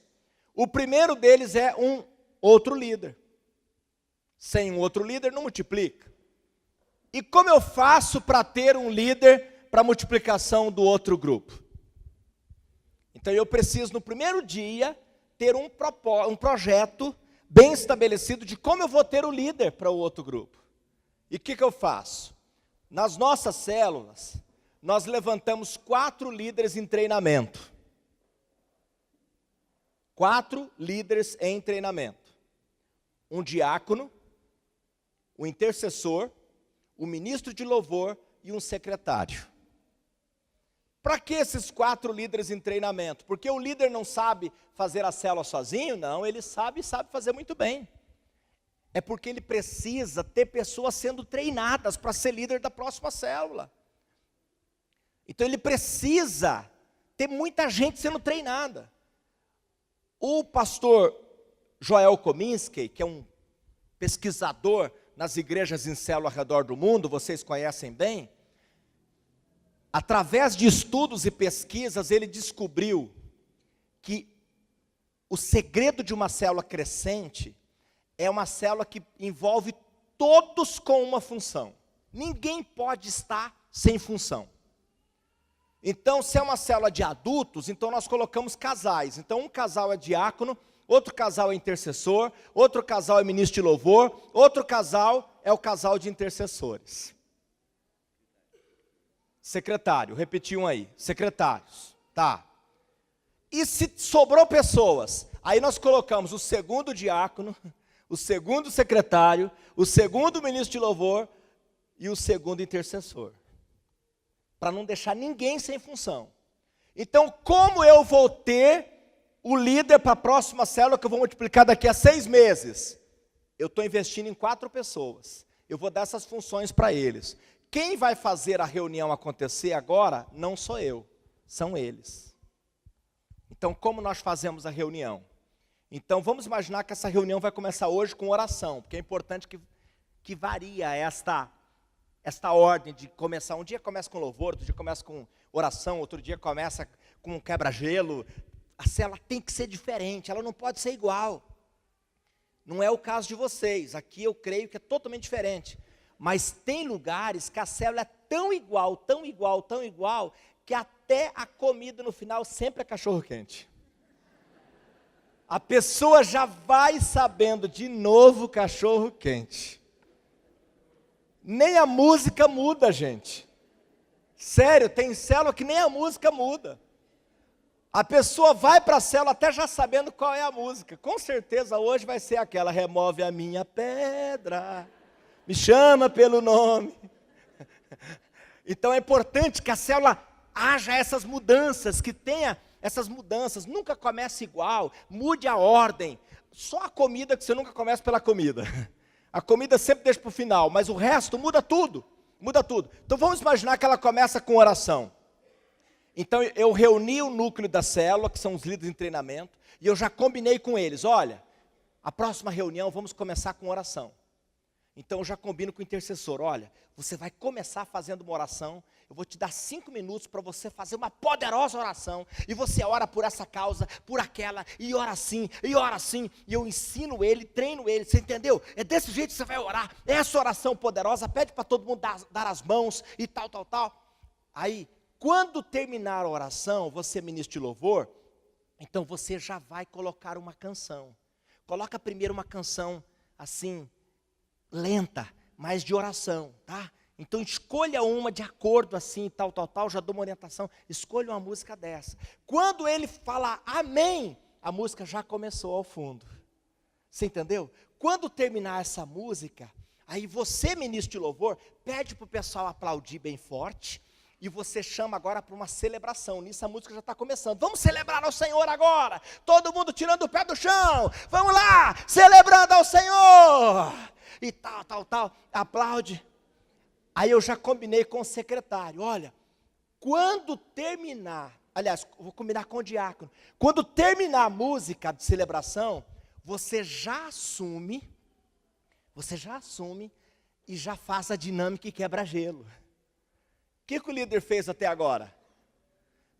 [SPEAKER 2] O primeiro deles é um outro líder. Sem um outro líder não multiplica. E como eu faço para ter um líder para a multiplicação do outro grupo? Então eu preciso no primeiro dia ter um projeto bem estabelecido de como eu vou ter o líder para o outro grupo. E o que eu faço? Nas nossas células, nós levantamos 4 líderes em treinamento. 4 líderes em treinamento. Um diácono, um intercessor, um ministro de louvor e um secretário. Para que esses 4 líderes em treinamento? Porque o líder não sabe fazer a célula sozinho? Não, ele sabe e sabe fazer muito bem. É porque ele precisa ter pessoas sendo treinadas para ser líder da próxima célula. Então ele precisa ter muita gente sendo treinada. O pastor Joel Kominski, que é um pesquisador nas igrejas em célula ao redor do mundo, vocês conhecem bem, através de estudos e pesquisas, ele descobriu que o segredo de uma célula crescente é uma célula que envolve todos com uma função. Ninguém pode estar sem função. Então, se é uma célula de adultos, então nós colocamos casais. Então, um casal é diácono, outro casal é intercessor, outro casal é ministro de louvor, outro casal é o casal de intercessores. Secretário, repeti um aí, secretários, tá. E se sobrou pessoas, aí nós colocamos o segundo diácono, o segundo secretário, o segundo ministro de louvor e o segundo intercessor. Para não deixar ninguém sem função. Então, como eu vou ter o líder para a próxima célula que eu vou multiplicar daqui a 6 meses? Eu estou investindo em 4 pessoas. Eu vou dar essas funções para eles. Quem vai fazer a reunião acontecer agora não sou eu, são eles. Então, como nós fazemos a reunião? Então, vamos imaginar que essa reunião vai começar hoje com oração, porque é importante que varia esta ordem de começar. Um dia começa com louvor, outro dia começa com oração, outro dia começa com quebra-gelo. A célula tem que ser diferente, ela não pode ser igual. Não é o caso de vocês, aqui eu creio que é totalmente diferente. Mas tem lugares que a célula é tão igual, que até a comida no final sempre é cachorro-quente. A pessoa já vai sabendo de novo cachorro-quente. Nem a música muda, gente. Sério, tem célula que nem a música muda. A pessoa vai para a célula até já sabendo qual é a música. Com certeza hoje vai ser aquela: remove a minha pedra, me chama pelo nome. Então é importante que a célula haja essas mudanças, que tenha essas mudanças. Nunca comece igual, mude a ordem. Só a comida que você nunca começa pela comida. A comida sempre deixa para o final, mas o resto muda tudo. Muda tudo. Então vamos imaginar que ela começa com oração. Então eu reuni o núcleo da célula, que são os líderes em treinamento, e eu já combinei com eles: olha, a próxima reunião vamos começar com oração. Então eu já combino com o intercessor: olha, você vai começar fazendo uma oração, eu vou te dar 5 minutos para você fazer uma poderosa oração, e você ora por essa causa, por aquela, e ora assim, e eu ensino ele, treino ele, você entendeu? É desse jeito que você vai orar, é essa oração poderosa, pede para todo mundo dar as mãos, e tal. Aí, quando terminar a oração, você ministra de louvor, então você já vai colocar uma canção. Coloca primeiro uma canção assim, lenta, mas de oração, tá? Então escolha uma de acordo assim, tal, já dou uma orientação, escolha uma música dessa. Quando ele falar amém, a música já começou ao fundo. Você entendeu? Quando terminar essa música, aí você, ministro de louvor, pede para o pessoal aplaudir bem forte, e você chama agora para uma celebração. Nisso a música já está começando. Vamos celebrar ao Senhor agora. Todo mundo tirando o pé do chão. Vamos lá, celebrando ao Senhor. E tal. Aplaude. Aí eu já combinei com o secretário: olha, quando terminar, aliás, vou combinar com o diácono, quando terminar a música de celebração, você já assume e já faz a dinâmica e quebra-gelo. O que o líder fez até agora?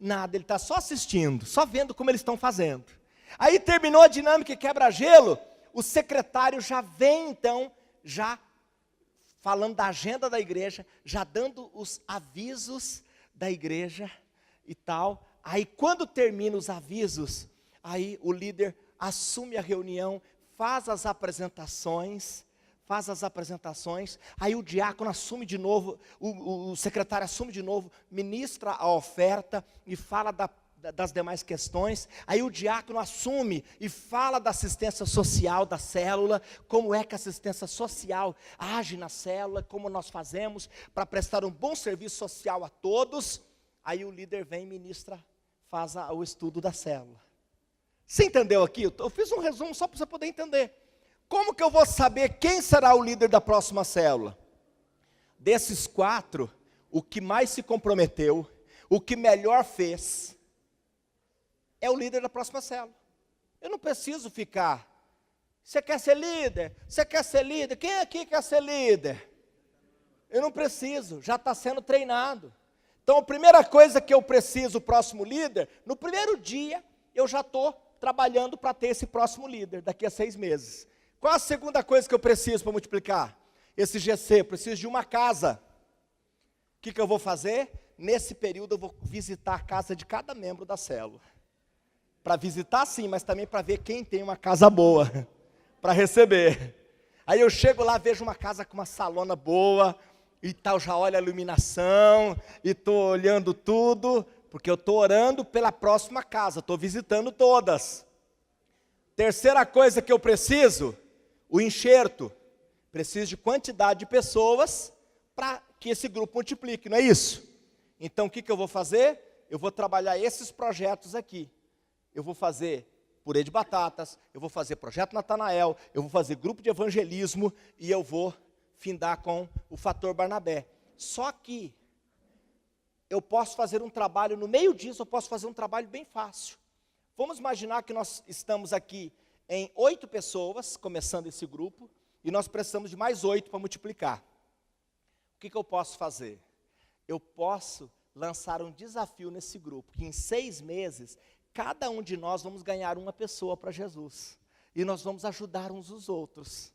[SPEAKER 2] Nada, ele está só assistindo, só vendo como eles estão fazendo. Aí terminou a dinâmica e quebra-gelo, o secretário já vem então, já falando da agenda da igreja, já dando os avisos da igreja e tal. Aí quando termina os avisos, aí o líder assume a reunião, faz as apresentações, aí o diácono assume de novo, o secretário assume de novo, ministra a oferta e fala das demais questões. Aí o diácono assume e fala da assistência social da célula, como é que a assistência social age na célula, como nós fazemos para prestar um bom serviço social a todos. Aí o líder vem e ministra, faz o estudo da célula. Você entendeu aqui? Eu fiz um resumo só para você poder entender. Como que eu vou saber quem será o líder da próxima célula? Desses 4, o que mais se comprometeu, o que melhor fez, é o líder da próxima célula. Eu não preciso ficar: você quer ser líder? Você quer ser líder? Quem aqui quer ser líder? Eu não preciso, já está sendo treinado. Então a primeira coisa que eu preciso, o próximo líder, no primeiro dia, eu já estou trabalhando para ter esse próximo líder, daqui a 6 meses. Qual a segunda coisa que eu preciso para multiplicar? Esse GC, eu preciso de uma casa. O que eu vou fazer? Nesse período eu vou visitar a casa de cada membro da célula. Para visitar sim, mas também para ver quem tem uma casa boa, para receber. Aí eu chego lá, vejo uma casa com uma salona boa, e tal, já olho a iluminação, e estou olhando tudo, porque eu estou orando pela próxima casa, estou visitando todas. Terceira coisa que eu preciso, o enxerto. Preciso de quantidade de pessoas para que esse grupo multiplique, não é isso? Então o que eu vou fazer? Eu vou trabalhar esses projetos aqui. Eu vou fazer purê de batatas, eu vou fazer projeto Natanael, eu vou fazer grupo de evangelismo e eu vou findar com o fator Barnabé. Só que eu posso fazer um trabalho, no meio disso eu posso fazer um trabalho bem fácil. Vamos imaginar que nós estamos aqui em 8 pessoas, começando esse grupo, e nós precisamos de mais 8 para multiplicar. O que eu posso fazer? Eu posso lançar um desafio nesse grupo, que em 6 meses, cada um de nós vamos ganhar uma pessoa para Jesus. e nós vamos ajudar uns os outros.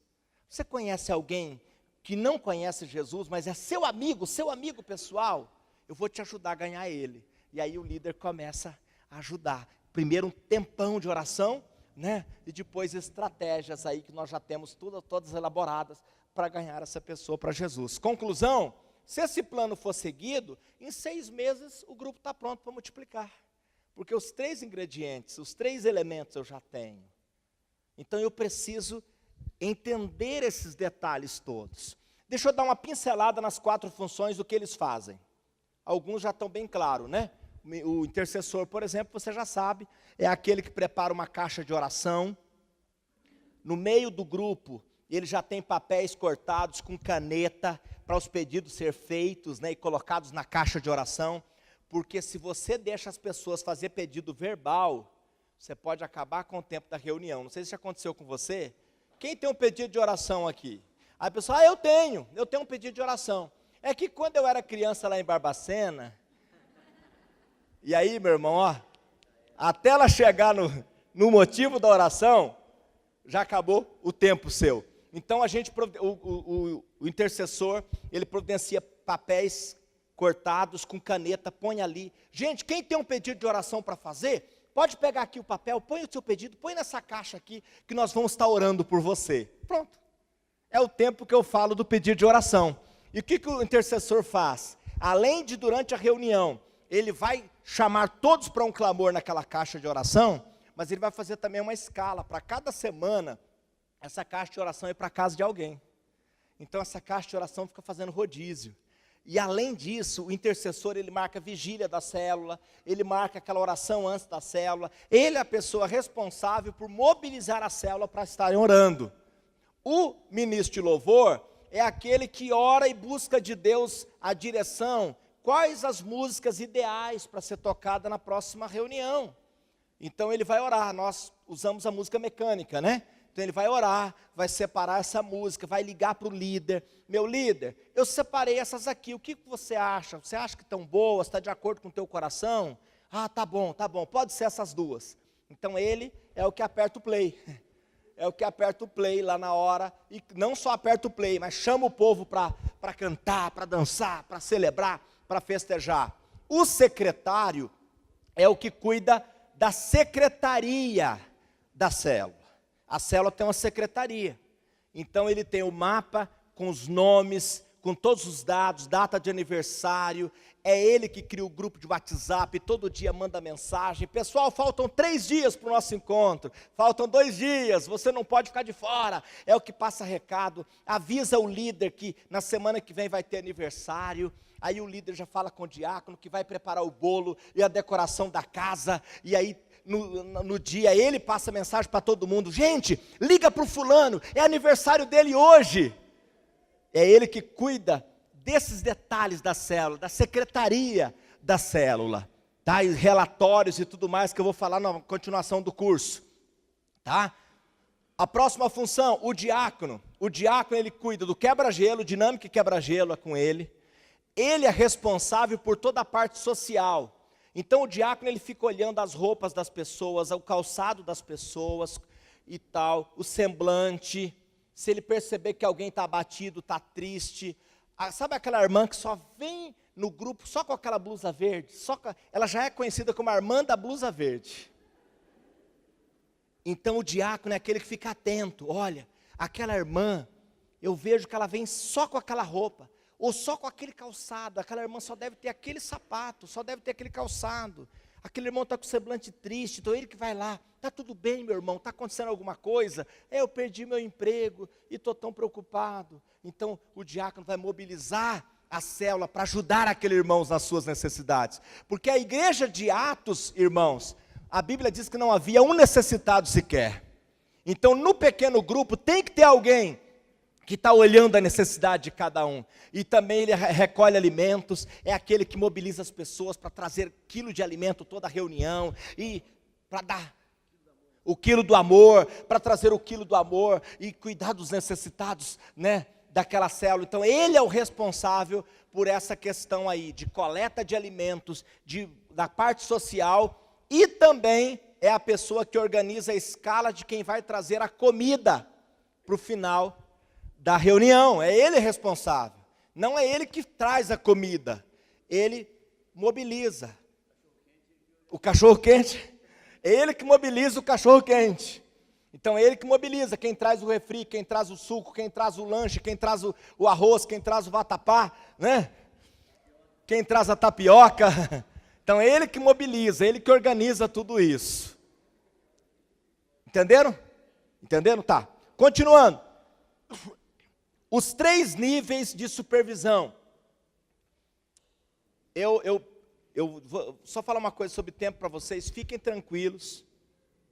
[SPEAKER 2] Você conhece alguém que não conhece Jesus, mas é seu amigo pessoal? Eu vou te ajudar a ganhar ele. E aí o líder começa a ajudar. Primeiro um tempão de oração, né? E depois estratégias aí que nós já temos todas elaboradas para ganhar essa pessoa para Jesus. Conclusão, se esse plano for seguido, em 6 meses o grupo está pronto para multiplicar. Porque os 3 ingredientes, os 3 elementos eu já tenho. Então eu preciso entender esses detalhes todos. Deixa eu dar uma pincelada nas 4 funções do que eles fazem. Alguns já estão bem claros, né? O intercessor, por exemplo, você já sabe, é aquele que prepara uma caixa de oração. No meio do grupo, ele já tem papéis cortados com caneta para os pedidos ser feitos, né, e colocados na caixa de oração. Porque se você deixa as pessoas fazer pedido verbal, você pode acabar com o tempo da reunião. Não sei se já aconteceu com você. Quem tem um pedido de oração aqui? Aí a pessoa, eu tenho um pedido de oração. É que quando eu era criança lá em Barbacena, e aí, meu irmão, ó, até ela chegar no motivo da oração, já acabou o tempo seu. Então o intercessor, ele providencia papéis cortados com caneta, põe ali. Gente, quem tem um pedido de oração para fazer, pode pegar aqui o papel, põe o seu pedido, põe nessa caixa aqui, que nós vamos estar orando por você. Pronto. É o tempo que eu falo do pedido de oração. E o que o intercessor faz? Além de, durante a reunião, ele vai chamar todos para um clamor naquela caixa de oração, mas ele vai fazer também uma escala, para cada semana, essa caixa de oração ir para a casa de alguém. Então essa caixa de oração fica fazendo rodízio. E além disso, o intercessor, ele marca a vigília da célula, ele marca aquela oração antes da célula, ele é a pessoa responsável por mobilizar a célula para estarem orando. O ministro de louvor é aquele que ora e busca de Deus a direção, quais as músicas ideais para ser tocada na próxima reunião. Então ele vai orar, nós usamos a música mecânica, né? Então ele vai orar, vai separar essa música, vai ligar para o líder. Meu líder, eu separei essas aqui, o que você acha? Você acha que estão boas, está de acordo com o teu coração? Ah, tá bom, pode ser essas 2. Então ele é o que aperta o play. É o que aperta o play lá na hora, e não só aperta o play, mas chama o povo para cantar, para dançar, para celebrar, para festejar. O secretário é o que cuida da secretaria da célula. A célula tem uma secretaria, então ele tem o mapa com os nomes, com todos os dados, data de aniversário, é ele que cria o grupo de WhatsApp, todo dia manda mensagem, pessoal, faltam 3 dias para o nosso encontro, faltam 2 dias, você não pode ficar de fora, é o que passa recado, avisa o líder que na semana que vem vai ter aniversário, aí o líder já fala com o diácono que vai preparar o bolo e a decoração da casa, e aí no dia ele passa mensagem para todo mundo, gente, liga para o fulano, é aniversário dele hoje. É ele que cuida desses detalhes da célula, da secretaria da célula, tá? E relatórios e tudo mais que eu vou falar na continuação do curso, tá? A próxima função, o diácono ele cuida do quebra-gelo, dinâmica e quebra-gelo é com ele. Ele é responsável por toda a parte social. Então o diácono ele fica olhando as roupas das pessoas, o calçado das pessoas e tal, o semblante. Se ele perceber que alguém está abatido, está triste, sabe aquela irmã que só vem no grupo só com aquela blusa verde? Ela já é conhecida como a irmã da blusa verde. Então o diácono é aquele que fica atento, olha, aquela irmã, eu vejo que ela vem só com aquela roupa, ou só com aquele calçado, aquela irmã só deve ter aquele sapato, só deve ter aquele calçado, aquele irmão está com semblante triste, então ele que vai lá, está tudo bem meu irmão, está acontecendo alguma coisa? Eu perdi meu emprego e estou tão preocupado. Então o diácono vai mobilizar a célula para ajudar aquele irmão nas suas necessidades. Porque a igreja de Atos, irmãos, a Bíblia diz que não havia um necessitado sequer. Então no pequeno grupo tem que ter alguém que está olhando a necessidade de cada um, e também ele recolhe alimentos, é aquele que mobiliza as pessoas para trazer quilo de alimento toda a reunião, e para dar o quilo do amor, para trazer o quilo do amor, e cuidar dos necessitados, né, daquela célula. Então ele é o responsável por essa questão aí, de coleta de alimentos, da parte social, e também é a pessoa que organiza a escala de quem vai trazer a comida para o final da reunião. É ele responsável. Não é ele que traz a comida. Ele mobiliza. O cachorro-quente. É ele que mobiliza o cachorro-quente. Então é ele que mobiliza. Quem traz o refri, quem traz o suco, quem traz o lanche, quem traz o arroz, quem traz o vatapá, né? Quem traz a tapioca. Então é ele que mobiliza, ele que organiza tudo isso. Entenderam? Entenderam? Tá. Continuando. Os 3 níveis de supervisão. Eu vou só falar uma coisa sobre tempo para vocês. Fiquem tranquilos,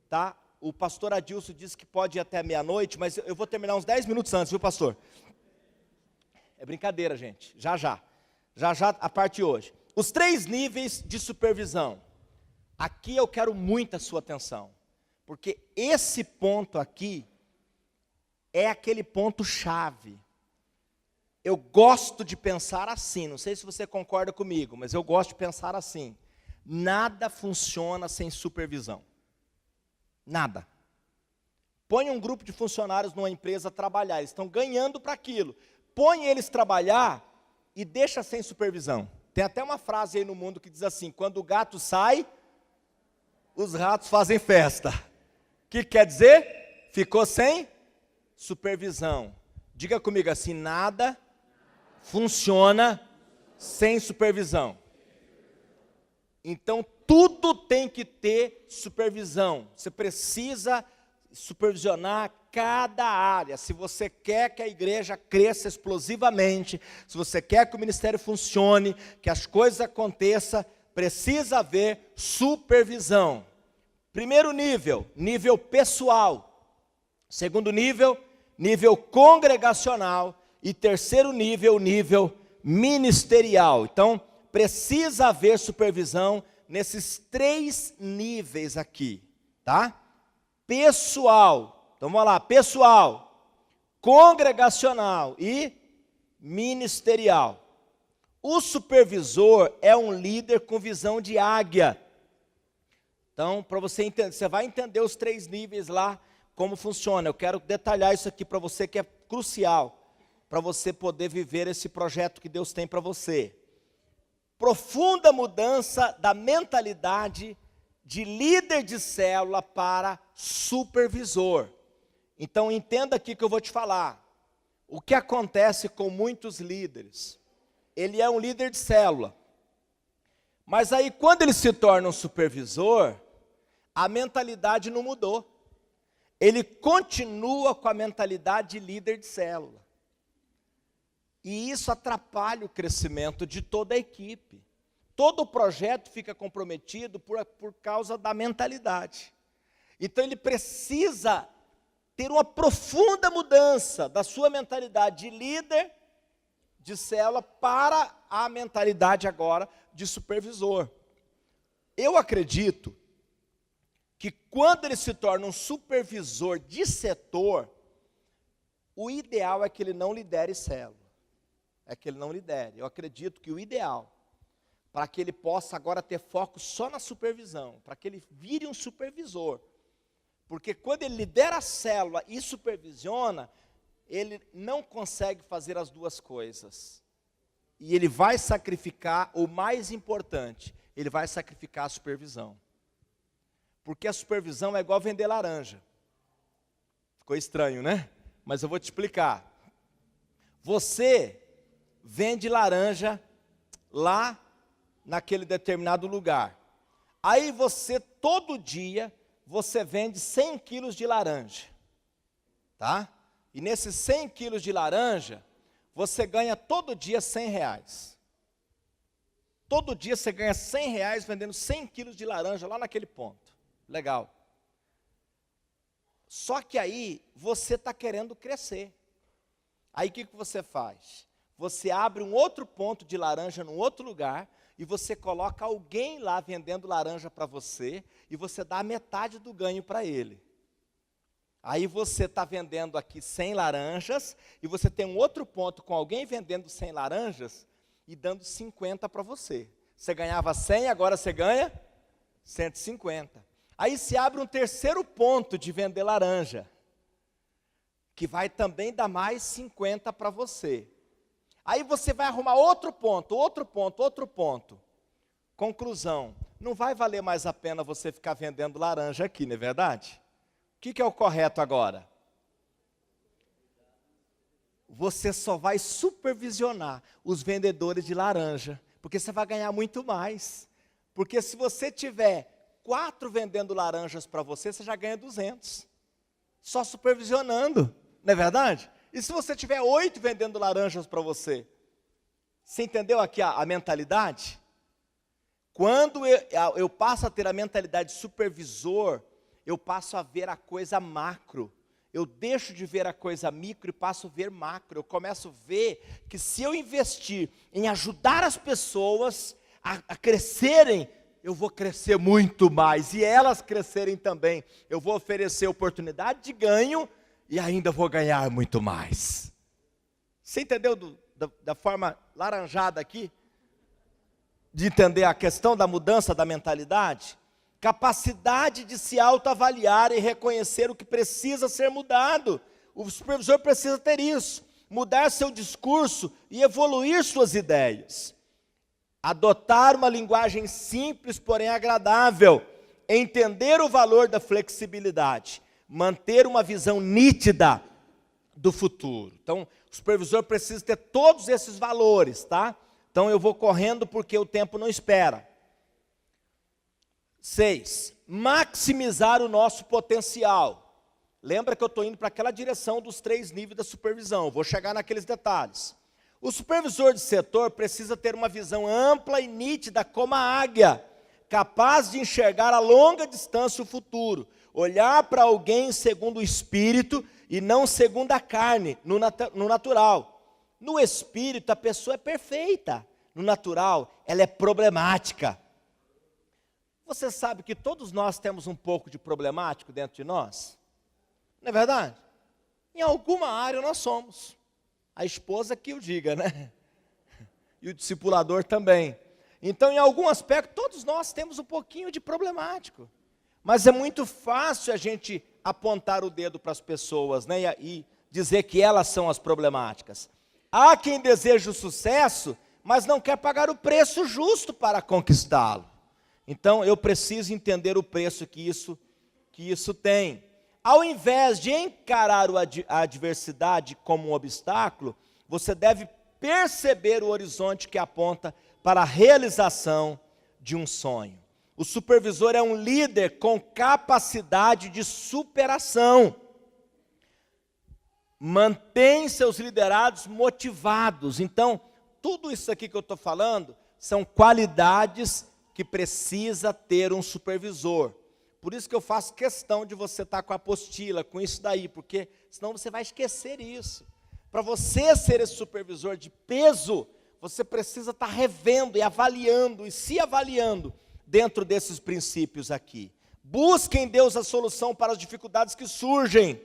[SPEAKER 2] tá? O pastor Adilson disse que pode ir até meia-noite, mas eu vou terminar uns 10 minutos antes, viu, pastor? É brincadeira, gente. Já a parte de hoje. Os 3 níveis de supervisão. Aqui eu quero muita sua atenção, porque esse ponto aqui é aquele ponto chave. Eu gosto de pensar assim, não sei se você concorda comigo, mas eu gosto de pensar assim. Nada funciona sem supervisão. Nada. Põe um grupo de funcionários numa empresa trabalhar, eles estão ganhando para aquilo. Põe eles trabalhar e deixa sem supervisão. Tem até uma frase aí no mundo que diz assim: quando o gato sai, os ratos fazem festa. O que quer dizer? Ficou sem supervisão. Diga comigo assim: nada funciona sem supervisão. Então, tudo tem que ter supervisão. Você precisa supervisionar cada área. Se você quer que a igreja cresça explosivamente, se você quer que o ministério funcione, que as coisas aconteçam, precisa haver supervisão. Primeiro nível, nível pessoal. Segundo nível, nível congregacional. E terceiro nível, nível ministerial. Então, precisa haver supervisão nesses 3 níveis aqui, tá? Pessoal, então vamos lá, pessoal, congregacional e ministerial. O supervisor é um líder com visão de águia. Então, para você entender, você vai entender os 3 níveis lá, como funciona. Eu quero detalhar isso aqui para você, que é crucial, para você poder viver esse projeto que Deus tem para você. Profunda mudança da mentalidade de líder de célula para supervisor. Então entenda aqui que eu vou te falar. O que acontece com muitos líderes? Ele é um líder de célula. Mas aí quando ele se torna um supervisor, a mentalidade não mudou. Ele continua com a mentalidade de líder de célula. E isso atrapalha o crescimento de toda a equipe. Todo o projeto fica comprometido por causa da mentalidade. Então ele precisa ter uma profunda mudança da sua mentalidade de líder de célula para a mentalidade agora de supervisor. Eu acredito que quando ele se torna um supervisor de setor, o ideal é que ele não lidere célula. É que ele não lidere. Eu acredito que o ideal, para que ele possa agora ter foco só na supervisão, para que ele vire um supervisor. Porque quando ele lidera a célula e supervisiona, ele não consegue fazer as duas coisas. E ele vai sacrificar o mais importante, ele vai sacrificar a supervisão. Porque a supervisão é igual vender laranja. Ficou estranho, né? Mas eu vou te explicar. Você vende laranja lá naquele determinado lugar. Aí você, todo dia, você vende 100 quilos de laranja. Tá? E nesses 100 quilos de laranja, você ganha todo dia 100 reais. Todo dia você ganha 100 reais vendendo 100 quilos de laranja lá naquele ponto. Legal. Só que aí, você está querendo crescer. Aí o que você faz? Você abre um outro ponto de laranja num outro lugar e você coloca alguém lá vendendo laranja para você e você dá a metade do ganho para ele. Aí você está vendendo aqui 100 laranjas e você tem um outro ponto com alguém vendendo 100 laranjas e dando 50 para você. Você ganhava 100, agora você ganha 150. Aí se abre um terceiro ponto de vender laranja, que vai também dar mais 50 para você. Aí você vai arrumar outro ponto. Conclusão, não vai valer mais a pena você ficar vendendo laranja aqui, não é verdade? O que é o correto agora? Você só vai supervisionar os vendedores de laranja, porque você vai ganhar muito mais. Porque se você tiver 4 vendendo laranjas para você, você já ganha 200. Só supervisionando, não é verdade? E se você tiver 8 vendendo laranjas para você? Você entendeu aqui a mentalidade? Quando eu passo a ter a mentalidade de supervisor, eu passo a ver a coisa macro. Eu deixo de ver a coisa micro e passo a ver macro. Eu começo a ver que se eu investir em ajudar as pessoas a crescerem, eu vou crescer muito mais. E elas crescerem também. Eu vou oferecer oportunidade de ganho e ainda vou ganhar muito mais. Você entendeu da forma laranjada aqui? De entender a questão da mudança da mentalidade? Capacidade de se autoavaliar e reconhecer o que precisa ser mudado. O supervisor precisa ter isso. Mudar seu discurso e evoluir suas ideias. Adotar uma linguagem simples, porém agradável. Entender o valor da flexibilidade. Manter uma visão nítida do futuro. Então, o supervisor precisa ter todos esses valores, tá? Então, eu vou correndo porque o tempo não espera. 6. Maximizar o nosso potencial. Lembra que eu estou indo para aquela direção dos 3 níveis da supervisão. Vou chegar naqueles detalhes. O supervisor de setor precisa ter uma visão ampla e nítida como a águia, capaz de enxergar a longa distância o futuro, olhar para alguém segundo o espírito e não segundo a carne, no natural. No espírito a pessoa é perfeita, no natural ela é problemática. Você sabe que todos nós temos um pouco de problemático dentro de nós? Não é verdade? Em alguma área nós somos. A esposa que o diga, né? E o discipulador também. Então, em algum aspecto, todos nós temos um pouquinho de problemático. Mas é muito fácil a gente apontar o dedo para as pessoas, né? E dizer que elas são as problemáticas. Há quem deseja o sucesso, mas não quer pagar o preço justo para conquistá-lo. Então, eu preciso entender o preço que isso tem. Ao invés de encarar a adversidade como um obstáculo, você deve perceber o horizonte que aponta para a realização de um sonho. O supervisor é um líder com capacidade de superação. Mantém seus liderados motivados. Então, tudo isso aqui que eu estou falando são qualidades que precisa ter um supervisor. Por isso que eu faço questão de você estar com a apostila, com isso daí, porque senão você vai esquecer isso. Para você ser esse supervisor de peso, você precisa estar revendo e avaliando, e se avaliando dentro desses princípios aqui. Busque em Deus a solução para as dificuldades que surgem.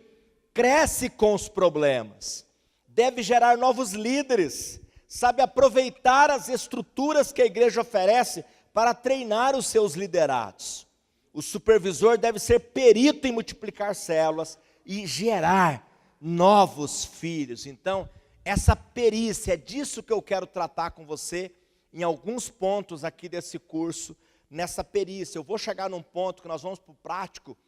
[SPEAKER 2] Cresce com os problemas. Deve gerar novos líderes. Sabe aproveitar as estruturas que a igreja oferece para treinar os seus liderados. O supervisor deve ser perito em multiplicar células e gerar novos filhos. Então, essa perícia, é disso que eu quero tratar com você em alguns pontos aqui desse curso, nessa perícia. Eu vou chegar num ponto que nós vamos para o prático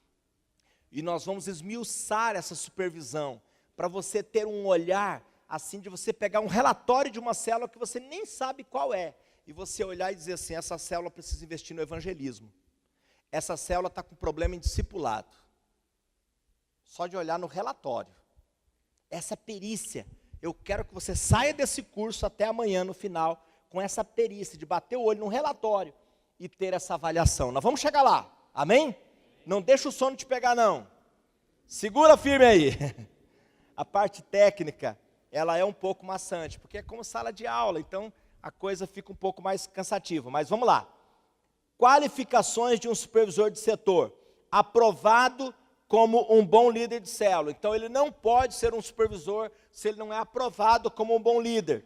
[SPEAKER 2] e nós vamos esmiuçar essa supervisão, para você ter um olhar, assim, de você pegar um relatório de uma célula que você nem sabe qual é, e você olhar e dizer assim, essa célula precisa investir no evangelismo. Essa célula está com problema em discipulado. Só de olhar no relatório. Essa perícia, eu quero que você saia desse curso até amanhã no final, com essa perícia de bater o olho no relatório e ter essa avaliação. Nós vamos chegar lá, amém? Não deixa o sono te pegar não. Segura firme aí. A parte técnica, ela é um pouco maçante, porque é como sala de aula, então a coisa fica um pouco mais cansativa. Mas vamos lá. Qualificações de um supervisor de setor. Aprovado como um bom líder de célula. Então, ele não pode ser um supervisor se ele não é aprovado como um bom líder.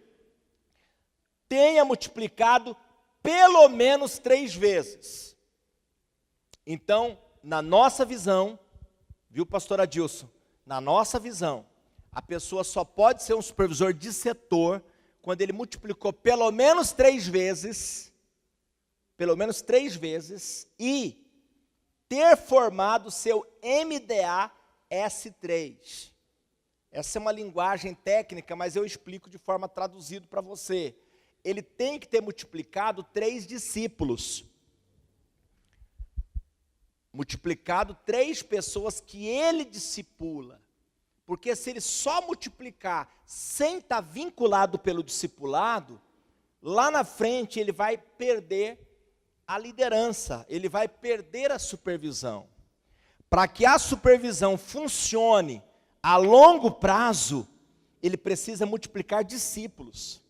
[SPEAKER 2] Tenha multiplicado pelo menos 3 vezes. Então, na nossa visão, viu, pastor Adilson? Na nossa visão, a pessoa só pode ser um supervisor de setor quando ele multiplicou pelo menos 3 vezes, e ter formado seu MDA S3. Essa é uma linguagem técnica, mas eu explico de forma traduzida para você. Ele tem que ter multiplicado 3 discípulos. Multiplicado 3 pessoas que ele discipula. Porque se ele só multiplicar sem estar vinculado pelo discipulado, lá na frente ele vai perder a liderança, ele vai perder a supervisão. Para que a supervisão funcione a longo prazo, ele precisa multiplicar discípulos.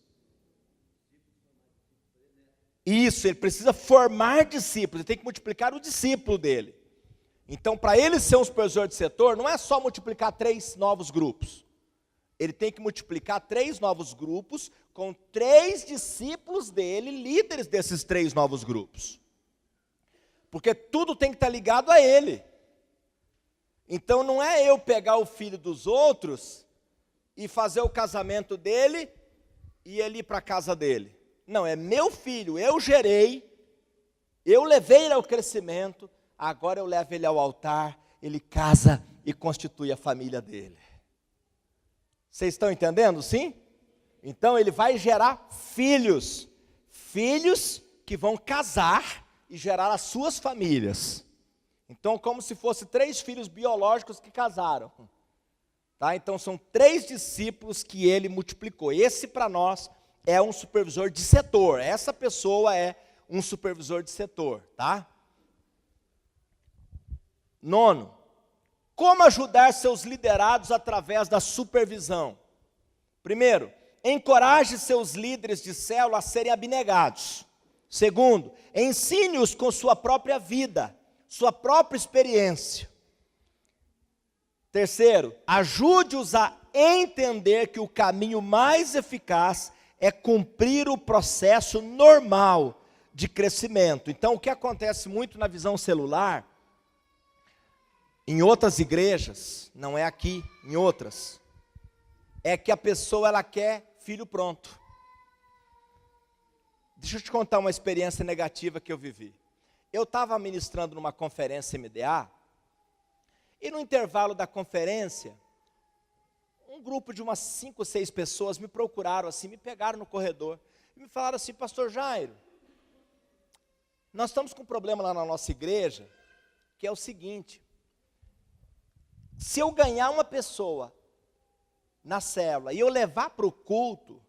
[SPEAKER 2] Isso, ele precisa formar discípulos, ele tem que multiplicar o discípulo dele. Então, para ele ser um supervisor de setor, não é só multiplicar 3 novos grupos. Ele tem que multiplicar 3 novos grupos com 3 discípulos dele, líderes desses 3 novos grupos. Porque tudo tem que estar ligado a ele. Então não é eu pegar o filho dos outros e fazer o casamento dele e ele ir para a casa dele. Não, é meu filho, eu gerei, eu levei ele ao crescimento, agora eu levo ele ao altar, ele casa e constitui a família dele. Vocês estão entendendo, sim? Então ele vai gerar filhos que vão casar e gerar as suas famílias. Então, como se fosse 3 filhos biológicos que casaram. Tá? Então, são 3 discípulos que ele multiplicou. Esse, para nós, é um supervisor de setor. Essa pessoa é um supervisor de setor. Tá? 9. Como ajudar seus liderados através da supervisão? Primeiro, encoraje seus líderes de célula a serem abnegados. Segundo, ensine-os com sua própria vida, sua própria experiência. Terceiro, ajude-os a entender que o caminho mais eficaz é cumprir o processo normal de crescimento. Então, o que acontece muito na visão celular, em outras igrejas, não é aqui, em outras, é que a pessoa ela quer filho pronto. Deixa eu te contar uma experiência negativa que eu vivi. Eu estava ministrando numa conferência MDA, e no intervalo da conferência, um grupo de umas 5 ou 6 pessoas me procuraram assim, me pegaram no corredor, e me falaram assim: pastor Jairo, nós estamos com um problema lá na nossa igreja, que é o seguinte: se eu ganhar uma pessoa na célula e eu levar para o culto,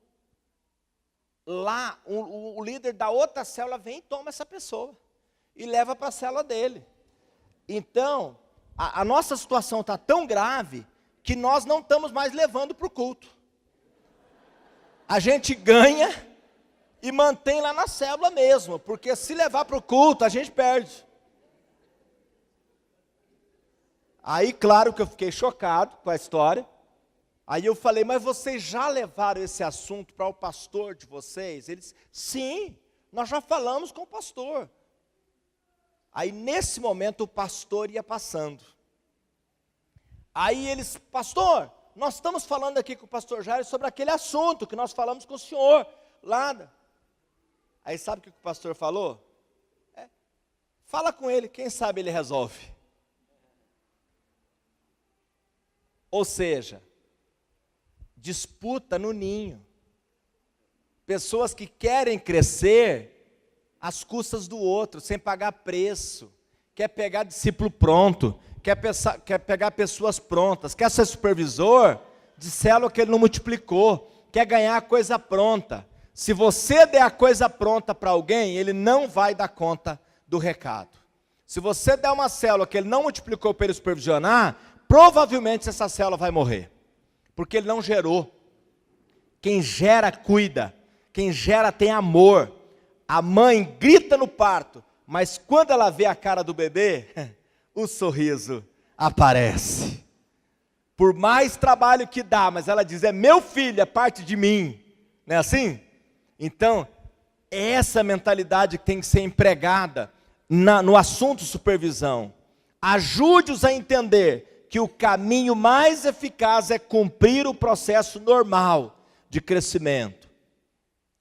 [SPEAKER 2] lá o líder da outra célula vem e toma essa pessoa e leva para a célula dele. Então, a nossa situação está tão grave que nós não estamos mais levando para o culto. A gente ganha e mantém lá na célula mesmo, porque se levar para o culto, a gente perde. Aí, claro que eu fiquei chocado com a história. Aí eu falei: mas vocês já levaram esse assunto para o pastor de vocês? Eles: sim, nós já falamos com o pastor. Aí nesse momento o pastor ia passando. Aí eles: pastor, nós estamos falando aqui com o pastor Jairo sobre aquele assunto que nós falamos com o senhor lá. Aí sabe o que o pastor falou? Fala com ele, quem sabe ele resolve. Ou seja, disputa no ninho. Pessoas que querem crescer às custas do outro, sem pagar preço. Quer pegar discípulo pronto, quer pegar pessoas prontas, quer ser supervisor de célula que ele não multiplicou, quer ganhar a coisa pronta. Se você der a coisa pronta para alguém, ele não vai dar conta do recado. Se você der uma célula que ele não multiplicou para ele supervisionar, provavelmente essa célula vai morrer, porque ele não gerou. Quem gera, cuida. Quem gera, tem amor. A mãe grita no parto, mas quando ela vê a cara do bebê, o sorriso aparece. Por mais trabalho que dá, mas ela diz: é meu filho, é parte de mim. Não é assim? Então, é essa mentalidade que tem que ser empregada no assunto supervisão. Ajude-os a entender que o caminho mais eficaz é cumprir o processo normal de crescimento.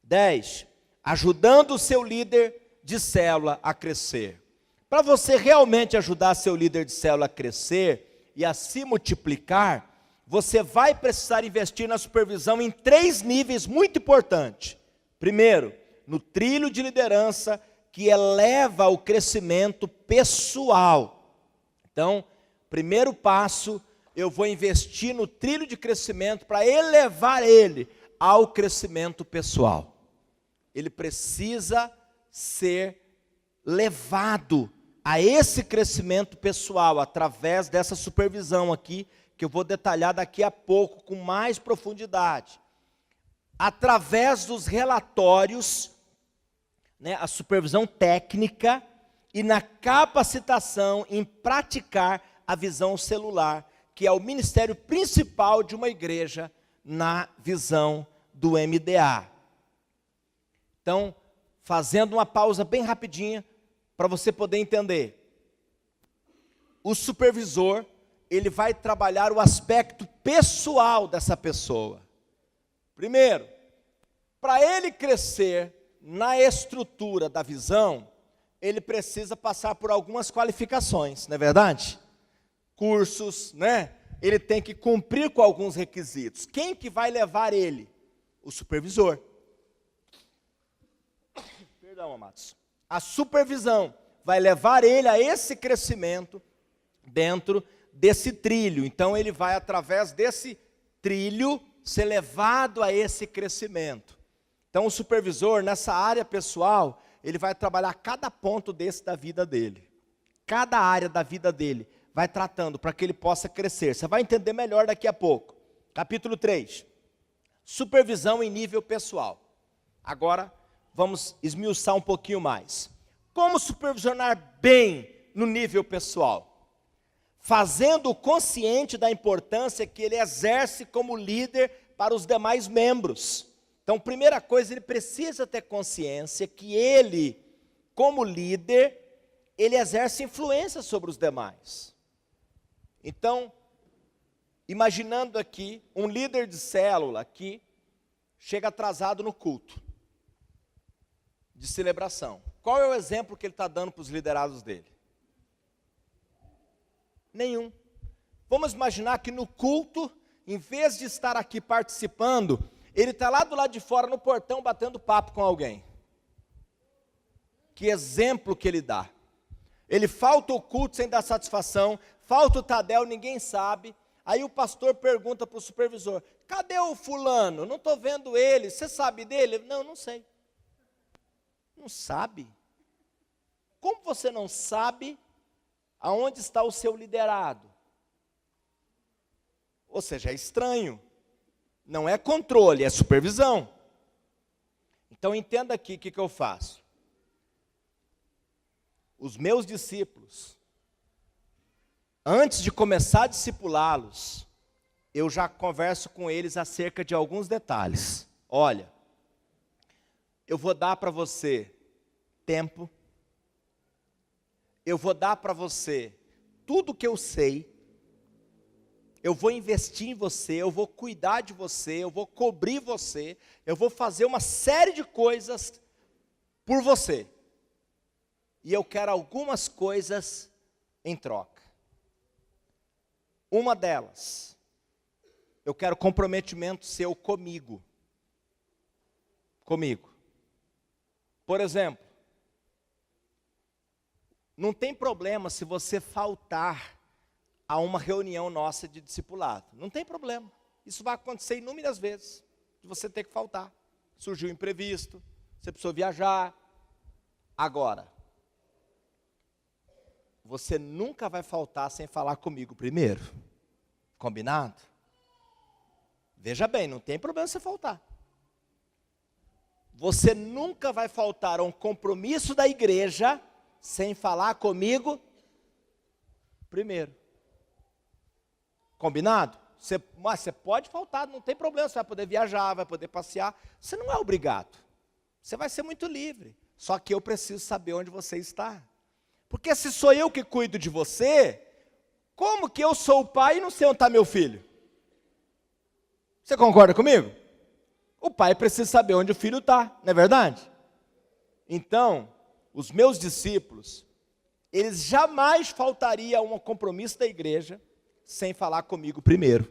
[SPEAKER 2] 10. Ajudando o seu líder de célula a crescer. Para você realmente ajudar seu líder de célula a crescer e a se multiplicar, você vai precisar investir na supervisão em 3 níveis muito importantes. Primeiro, no trilho de liderança que eleva o crescimento pessoal. Então, primeiro passo, eu vou investir no trilho de crescimento para elevar ele ao crescimento pessoal. Ele precisa ser levado a esse crescimento pessoal através dessa supervisão aqui, que eu vou detalhar daqui a pouco com mais profundidade. Através dos relatórios, a supervisão técnica e na capacitação em praticar a visão celular, que é o ministério principal de uma igreja na visão do MDA. Então, fazendo uma pausa bem rapidinha, para você poder entender. O supervisor, ele vai trabalhar o aspecto pessoal dessa pessoa. Primeiro, para ele crescer na estrutura da visão, ele precisa passar por algumas qualificações, não é verdade? Cursos, Ele tem que cumprir com alguns requisitos. Quem que vai levar ele? O supervisor. Perdão, amados. A supervisão vai levar ele a esse crescimento dentro desse trilho. Então ele vai, através desse trilho, ser levado a esse crescimento. Então o supervisor, nessa área pessoal, ele vai trabalhar cada ponto desse da vida dele. Cada área da vida dele vai tratando para que ele possa crescer. Você vai entender melhor daqui a pouco. Capítulo 3. Supervisão em nível pessoal. Agora, vamos esmiuçar um pouquinho mais. Como supervisionar bem no nível pessoal? Fazendo-o consciente da importância que ele exerce como líder para os demais membros. Então, primeira coisa, ele precisa ter consciência que ele, como líder, ele exerce influência sobre os demais. Então, imaginando aqui, um líder de célula que chega atrasado no culto de celebração. Qual é o exemplo que ele está dando para os liderados dele? Nenhum. Vamos imaginar que no culto, em vez de estar aqui participando, ele está lá do lado de fora no portão batendo papo com alguém. Que exemplo que ele dá. Ele falta o culto sem dar satisfação, falta o Tadel, ninguém sabe. Aí o pastor pergunta para o supervisor: cadê o fulano? Não estou vendo ele, você sabe dele? Não, não sei. Não sabe? Como você não sabe aonde está o seu liderado? Ou seja, é estranho. Não é controle, é supervisão. Então entenda aqui o que eu faço. Os meus discípulos, antes de começar a discipulá-los, eu já converso com eles acerca de alguns detalhes. Olha, eu vou dar para você tempo, eu vou dar para você tudo que eu sei, eu vou investir em você, eu vou cuidar de você, eu vou cobrir você, eu vou fazer uma série de coisas por você. E eu quero algumas coisas em troca. Uma delas, eu quero comprometimento seu comigo. Comigo. Por exemplo, não tem problema se você faltar a uma reunião nossa de discipulado. Não tem problema. Isso vai acontecer inúmeras vezes, de você ter que faltar. Surgiu um imprevisto, você precisou viajar. Agora, você nunca vai faltar sem falar comigo primeiro. Combinado? Veja bem, não tem problema você faltar. Você nunca vai faltar a um compromisso da igreja sem falar comigo primeiro. Combinado? Mas você pode faltar, não tem problema, você vai poder viajar, vai poder passear. Você não é obrigado. Você vai ser muito livre. Só que eu preciso saber onde você está. Porque se sou eu que cuido de você, como que eu sou o pai e não sei onde está meu filho? Você concorda comigo? O pai precisa saber onde o filho está, não é verdade? Então, os meus discípulos, eles jamais faltariam a um compromisso da igreja sem falar comigo primeiro.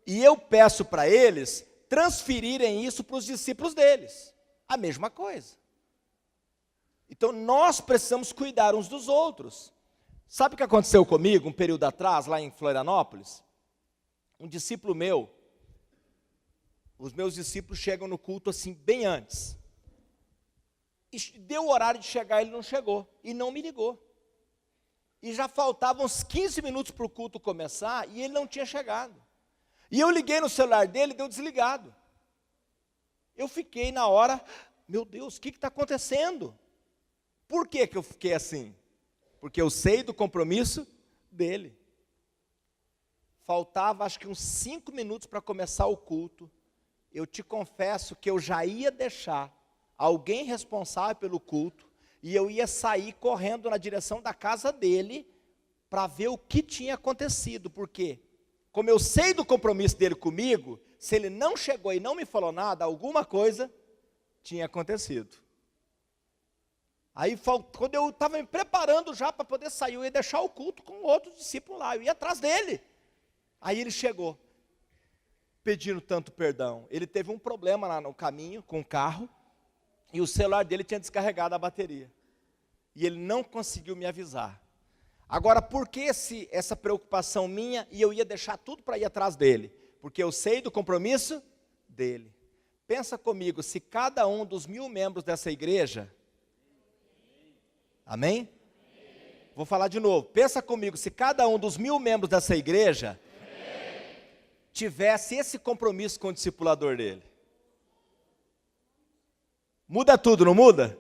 [SPEAKER 2] E eu peço para eles transferirem isso para os discípulos deles. A mesma coisa. Então, nós precisamos cuidar uns dos outros. Sabe o que aconteceu comigo um período atrás, lá em Florianópolis? Um discípulo meu, os meus discípulos chegam no culto assim, bem antes. E deu o horário de chegar, ele não chegou, e não me ligou. E já faltavam uns 15 minutos para o culto começar, e ele não tinha chegado. E eu liguei no celular dele, deu desligado. Eu fiquei na hora, meu Deus, o que está acontecendo? Por que eu fiquei assim? Porque eu sei do compromisso dele. Faltava acho que uns 5 minutos para começar o culto. Eu te confesso que eu já ia deixar alguém responsável pelo culto e eu ia sair correndo na direção da casa dele para ver o que tinha acontecido. Porque, como eu sei do compromisso dele comigo, se ele não chegou e não me falou nada, alguma coisa tinha acontecido. Aí, quando eu estava me preparando já para poder sair, eu ia deixar o culto com outro discípulo lá, eu ia atrás dele. Aí ele chegou, pedindo tanto perdão. Ele teve um problema lá no caminho com o carro, e o celular dele tinha descarregado a bateria. E ele não conseguiu me avisar. Agora, por que essa preocupação minha, e eu ia deixar tudo para ir atrás dele? Porque eu sei do compromisso dele. Pensa comigo, se cada um dos 1000 membros dessa igreja... Amém? Vou falar de novo. Pensa comigo, se cada um dos 1000 membros dessa igreja tivesse esse compromisso com o discipulador dele. Muda tudo, não muda?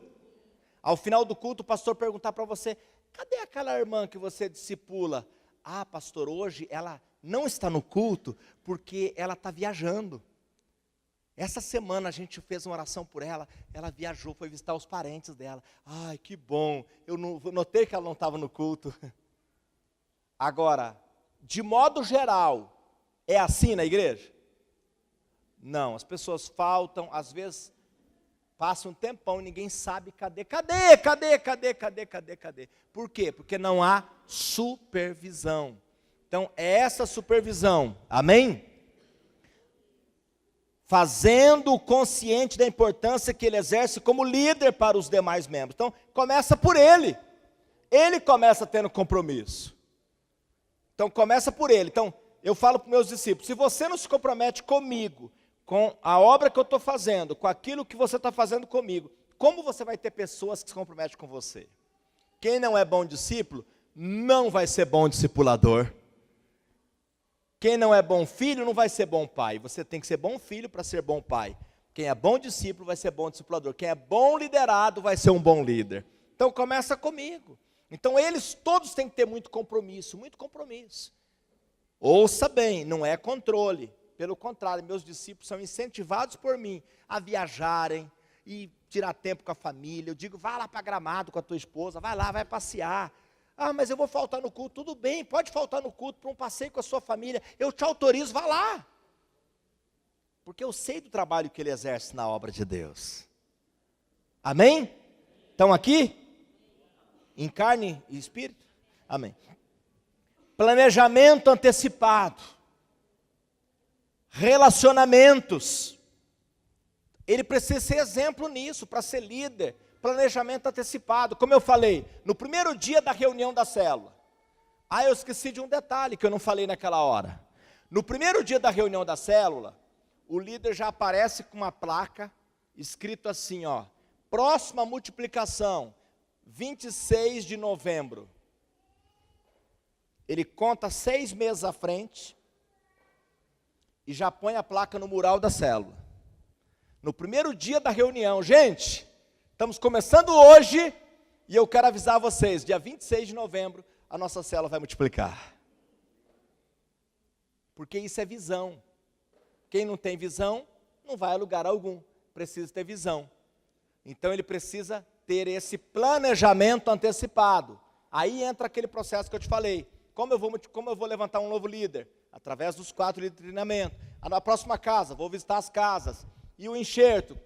[SPEAKER 2] Ao final do culto, o pastor perguntar para você, cadê aquela irmã que você discipula? Ah, pastor, hoje ela não está no culto porque ela está viajando. Essa semana a gente fez uma oração por ela, ela viajou, foi visitar os parentes dela. Ai, que bom, eu notei que ela não estava no culto. Agora, de modo geral, é assim na igreja? Não, as pessoas faltam, às vezes passa um tempão e ninguém sabe cadê. Por quê? Porque não há supervisão. Então, é essa supervisão, amém? Fazendo-o consciente da importância que ele exerce como líder para os demais membros. Então, começa por ele. Ele começa tendo compromisso. Então, começa por ele. Então, eu falo para os meus discípulos, se você não se compromete comigo, com a obra que eu estou fazendo, com aquilo que você está fazendo comigo, como você vai ter pessoas que se comprometem com você? Quem não é bom discípulo, não vai ser bom discipulador. Quem não é bom filho, não vai ser bom pai. Você tem que ser bom filho para ser bom pai. Quem é bom discípulo, vai ser bom discipulador. Quem é bom liderado, vai ser um bom líder. Então, começa comigo. Então, eles todos têm que ter muito compromisso, muito compromisso. Ouça bem, não é controle. Pelo contrário, meus discípulos são incentivados por mim a viajarem e tirar tempo com a família. Eu digo, vai lá para Gramado com a tua esposa, vai lá, vai passear. Ah, mas eu vou faltar no culto. Tudo bem, pode faltar no culto para um passeio com a sua família. Eu te autorizo, vá lá. Porque eu sei do trabalho que ele exerce na obra de Deus. Amém? Estão aqui? Em carne e espírito? Amém. Planejamento antecipado. Relacionamentos. Ele precisa ser exemplo nisso, para ser líder. Planejamento antecipado, como eu falei, no primeiro dia da reunião da célula. Ah, eu esqueci de um detalhe que eu não falei naquela hora. No primeiro dia da reunião da célula, o líder já aparece com uma placa, escrito assim, ó, próxima multiplicação, 26 de novembro. Ele conta 6 meses à frente e já põe a placa no mural da célula. No primeiro dia da reunião, gente, estamos começando hoje e eu quero avisar vocês, dia 26 de novembro, a nossa célula vai multiplicar. Porque isso é visão. Quem não tem visão, não vai a lugar algum. Precisa ter visão. Então ele precisa ter esse planejamento antecipado. Aí entra aquele processo que eu te falei. Como eu vou levantar um novo líder? Através dos 4 líderes de treinamento. Na próxima casa, vou visitar as casas. E o enxerto,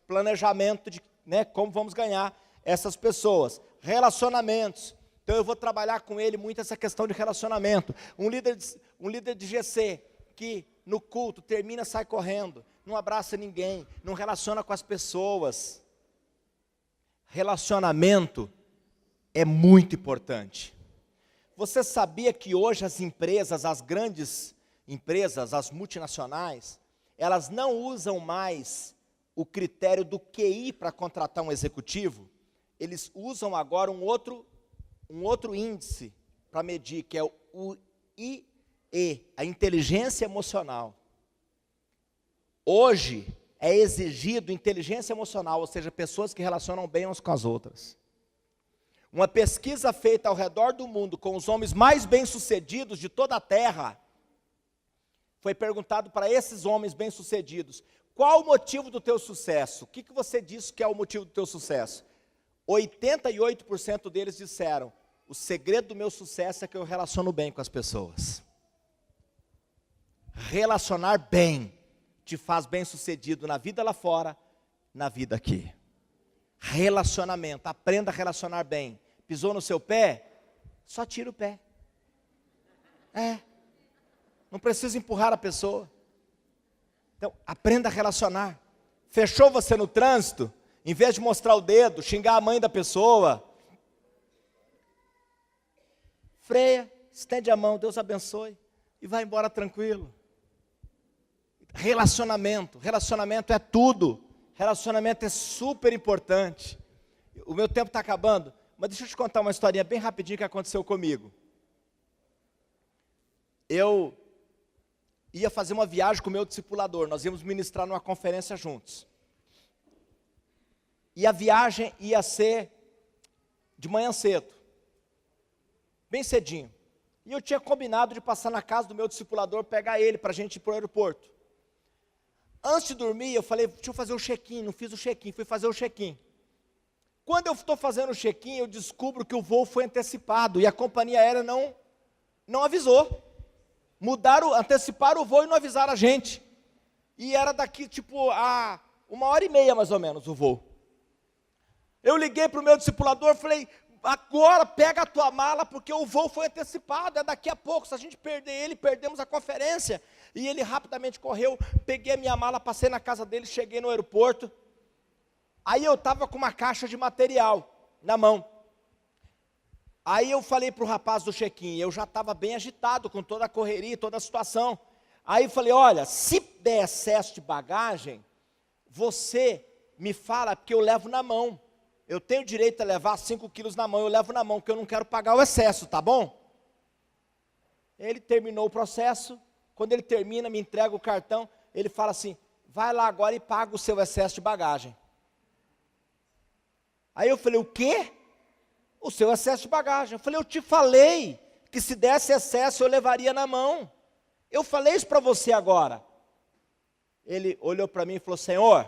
[SPEAKER 2] planejamento de como vamos ganhar essas pessoas. Relacionamentos. Então eu vou trabalhar com ele muito essa questão de relacionamento. Um líder de GC que no culto termina, sai correndo, não abraça ninguém, não relaciona com as pessoas. Relacionamento é muito importante. Você sabia que hoje as empresas, as grandes empresas, as multinacionais, elas não usam mais o critério do QI para contratar um executivo? Eles usam agora um outro índice para medir, que é o IE, a inteligência emocional. Hoje é exigido inteligência emocional, ou seja, pessoas que relacionam bem umas com as outras. Uma pesquisa feita ao redor do mundo com os homens mais bem-sucedidos de toda a Terra, foi perguntado para esses homens bem-sucedidos: qual o motivo do teu sucesso? O que você diz que é o motivo do teu sucesso? 88% deles disseram: o segredo do meu sucesso é que eu relaciono bem com as pessoas. Relacionar bem te faz bem-sucedido na vida lá fora, na vida aqui. Relacionamento, aprenda a relacionar bem. Pisou no seu pé? Só tira o pé. Não precisa empurrar a pessoa. Então, aprenda a relacionar. Fechou você no trânsito? Em vez de mostrar o dedo, xingar a mãe da pessoa, freia, estende a mão, Deus abençoe, e vai embora tranquilo. Relacionamento é tudo. Relacionamento é super importante. O meu tempo está acabando, mas deixa eu te contar uma historinha bem rapidinho que aconteceu comigo. Eu ia fazer uma viagem com o meu discipulador, nós íamos ministrar numa conferência juntos. E a viagem ia ser de manhã cedo, bem cedinho. E eu tinha combinado de passar na casa do meu discipulador, pegar ele para a gente ir para o aeroporto. Antes de dormir, eu falei, deixa eu fazer o check-in, não fiz o check-in, fui fazer o check-in. Quando eu estou fazendo o check-in, eu descubro que o voo foi antecipado, e a companhia aérea não avisou. Anteciparam o voo e não avisaram a gente. E era daqui, a 1h30 mais ou menos o voo. Eu liguei para o meu discipulador, falei, agora pega a tua mala, porque o voo foi antecipado, é daqui a pouco, se a gente perder ele, perdemos a conferência. E ele rapidamente correu, peguei a minha mala, passei na casa dele, cheguei no aeroporto. Aí eu estava com uma caixa de material na mão. Aí eu falei para o rapaz do check-in, eu já estava bem agitado com toda a correria, toda a situação. Aí eu falei, olha, se der excesso de bagagem, você me fala, porque eu levo na mão. Eu tenho direito a levar 5 quilos na mão, eu levo na mão, porque eu não quero pagar o excesso, tá bom? Ele terminou o processo. Quando ele termina, me entrega o cartão, ele fala assim, vai lá agora e paga o seu excesso de bagagem. Aí eu falei, o quê? O seu excesso de bagagem. Eu falei, eu te falei que se desse excesso eu levaria na mão. Eu falei isso para você agora. Ele olhou para mim e falou, Senhor,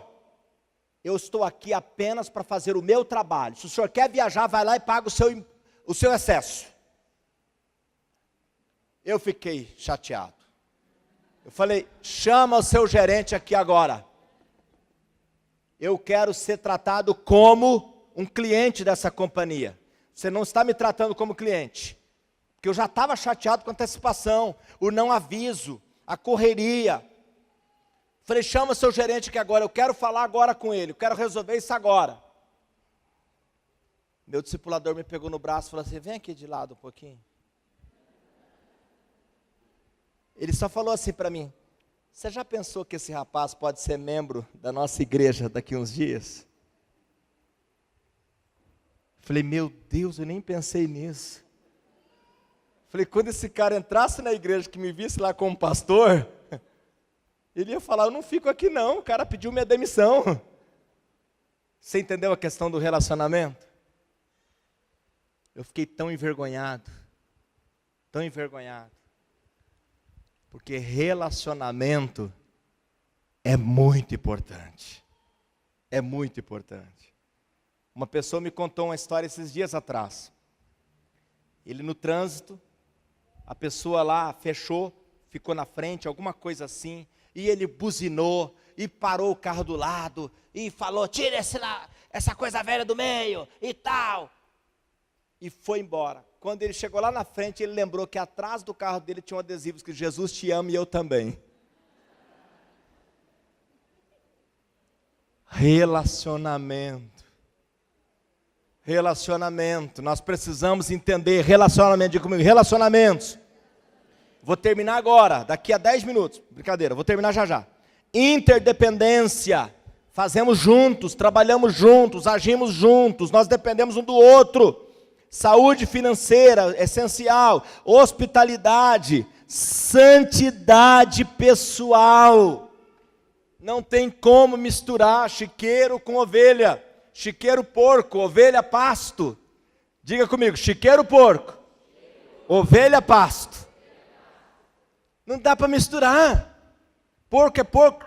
[SPEAKER 2] eu estou aqui apenas para fazer o meu trabalho. Se o senhor quer viajar, vai lá e paga o seu excesso. Eu fiquei chateado. Eu falei, chama o seu gerente aqui agora. Eu quero ser tratado como um cliente dessa companhia. Você não está me tratando como cliente. Porque eu já estava chateado com a antecipação, o não aviso, a correria. Falei, chama o seu gerente aqui agora, eu quero falar agora com ele, eu quero resolver isso agora. Meu discipulador me pegou no braço e falou assim, vem aqui de lado um pouquinho. Ele só falou assim para mim, você já pensou que esse rapaz pode ser membro da nossa igreja daqui uns dias? Falei, meu Deus, eu nem pensei nisso. Falei, quando esse cara entrasse na igreja, que me visse lá como pastor, ele ia falar, eu não fico aqui não, o cara pediu minha demissão. Você entendeu a questão do relacionamento? Eu fiquei tão envergonhado, porque relacionamento é muito importante, Uma pessoa me contou uma história esses dias atrás. Ele no trânsito, a pessoa lá fechou, ficou na frente, alguma coisa assim, e ele buzinou, e parou o carro do lado, e falou, tira essa coisa velha do meio, e tal. E foi embora. Quando ele chegou lá na frente, ele lembrou que atrás do carro dele tinha um adesivo escrito, Jesus te ama e eu também. Relacionamento. Relacionamento, nós precisamos entender relacionamento, diga comigo, relacionamentos. Vou terminar agora, daqui a 10 minutos, brincadeira, vou terminar já já. Interdependência, fazemos juntos, trabalhamos juntos, agimos juntos, nós dependemos um do outro. Saúde financeira, essencial, hospitalidade, santidade pessoal. Não tem como misturar chiqueiro com ovelha. Chiqueiro, porco, ovelha, pasto. Diga comigo, chiqueiro, porco, ovelha, pasto. Não dá para misturar. Porco é porco,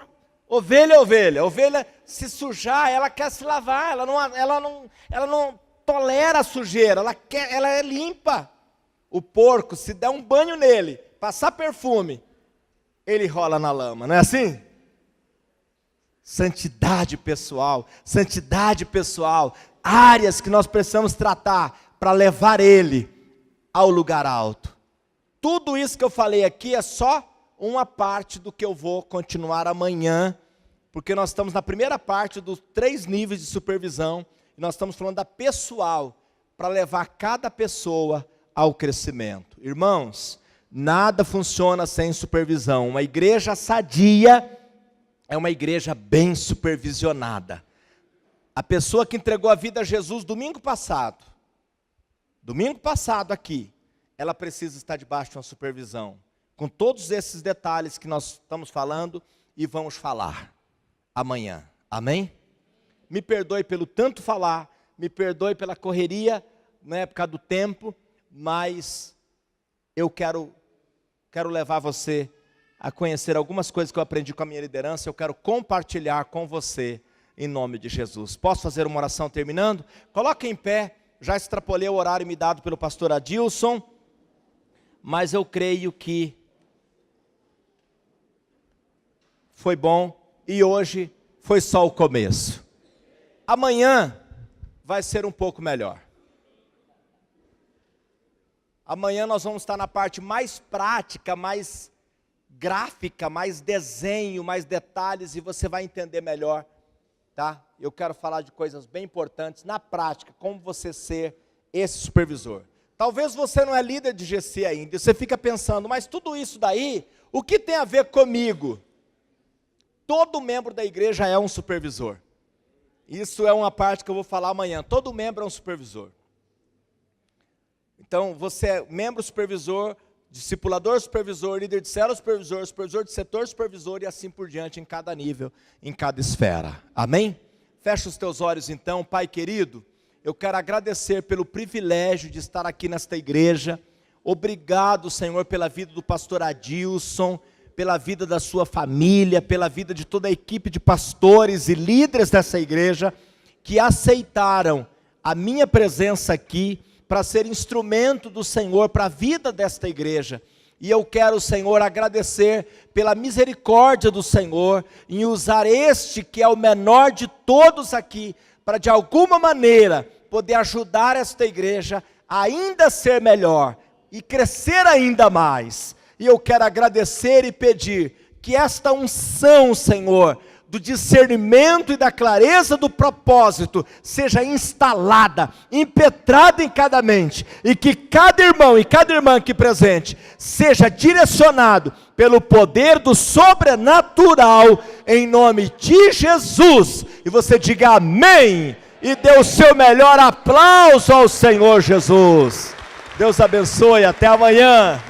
[SPEAKER 2] ovelha é ovelha. Ovelha, se sujar, ela quer se lavar. Ela não tolera a sujeira, ela é limpa. O porco, se der um banho nele, passar perfume, ele rola na lama, não é assim? Santidade pessoal, áreas que nós precisamos tratar para levar ele ao lugar alto. Tudo isso que eu falei aqui é só uma parte do que eu vou continuar amanhã, porque nós estamos na primeira parte dos 3 níveis de supervisão, e nós estamos falando da pessoal, para levar cada pessoa ao crescimento. Irmãos, nada funciona sem supervisão. Uma igreja sadia é uma igreja bem supervisionada. A pessoa que entregou a vida a Jesus domingo passado aqui, ela precisa estar debaixo de uma supervisão, com todos esses detalhes que nós estamos falando e vamos falar amanhã, amém? Me perdoe pelo tanto falar, me perdoe pela correria, na época do tempo, mas eu quero levar você a conhecer algumas coisas que eu aprendi com a minha liderança, eu quero compartilhar com você, em nome de Jesus. Posso fazer uma oração terminando? Coloque em pé, já extrapolei o horário me dado pelo pastor Adilson, mas eu creio que foi bom, e hoje foi só o começo. Amanhã vai ser um pouco melhor. Amanhã nós vamos estar na parte mais prática, mais gráfica, mais desenho, mais detalhes, e você vai entender melhor, tá? Eu quero falar de coisas bem importantes, na prática, como você ser esse supervisor. Talvez você não é líder de GC ainda, e você fica pensando, mas tudo isso daí, o que tem a ver comigo? Todo membro da igreja é um supervisor. Isso é uma parte que eu vou falar amanhã, todo membro é um supervisor. Então, você é membro supervisor, discipulador supervisor, líder de célula supervisor, supervisor de setor supervisor e assim por diante em cada nível, em cada esfera. Amém? Fecha os teus olhos então, Pai querido, eu quero agradecer pelo privilégio de estar aqui nesta igreja. Obrigado, Senhor, pela vida do pastor Adilson, pela vida da sua família, pela vida de toda a equipe de pastores e líderes dessa igreja, que aceitaram a minha presença aqui, para ser instrumento do Senhor, para a vida desta igreja. E eu quero, Senhor, agradecer pela misericórdia do Senhor, em usar este que é o menor de todos aqui, para de alguma maneira, poder ajudar esta igreja a ainda ser melhor, e crescer ainda mais. E eu quero agradecer e pedir, que esta unção, Senhor, do discernimento e da clareza do propósito, seja instalada, impetrada em cada mente, e que cada irmão e cada irmã aqui presente, seja direcionado pelo poder do sobrenatural, em nome de Jesus, e você diga amém, e dê o seu melhor aplauso ao Senhor Jesus. Deus abençoe, até amanhã.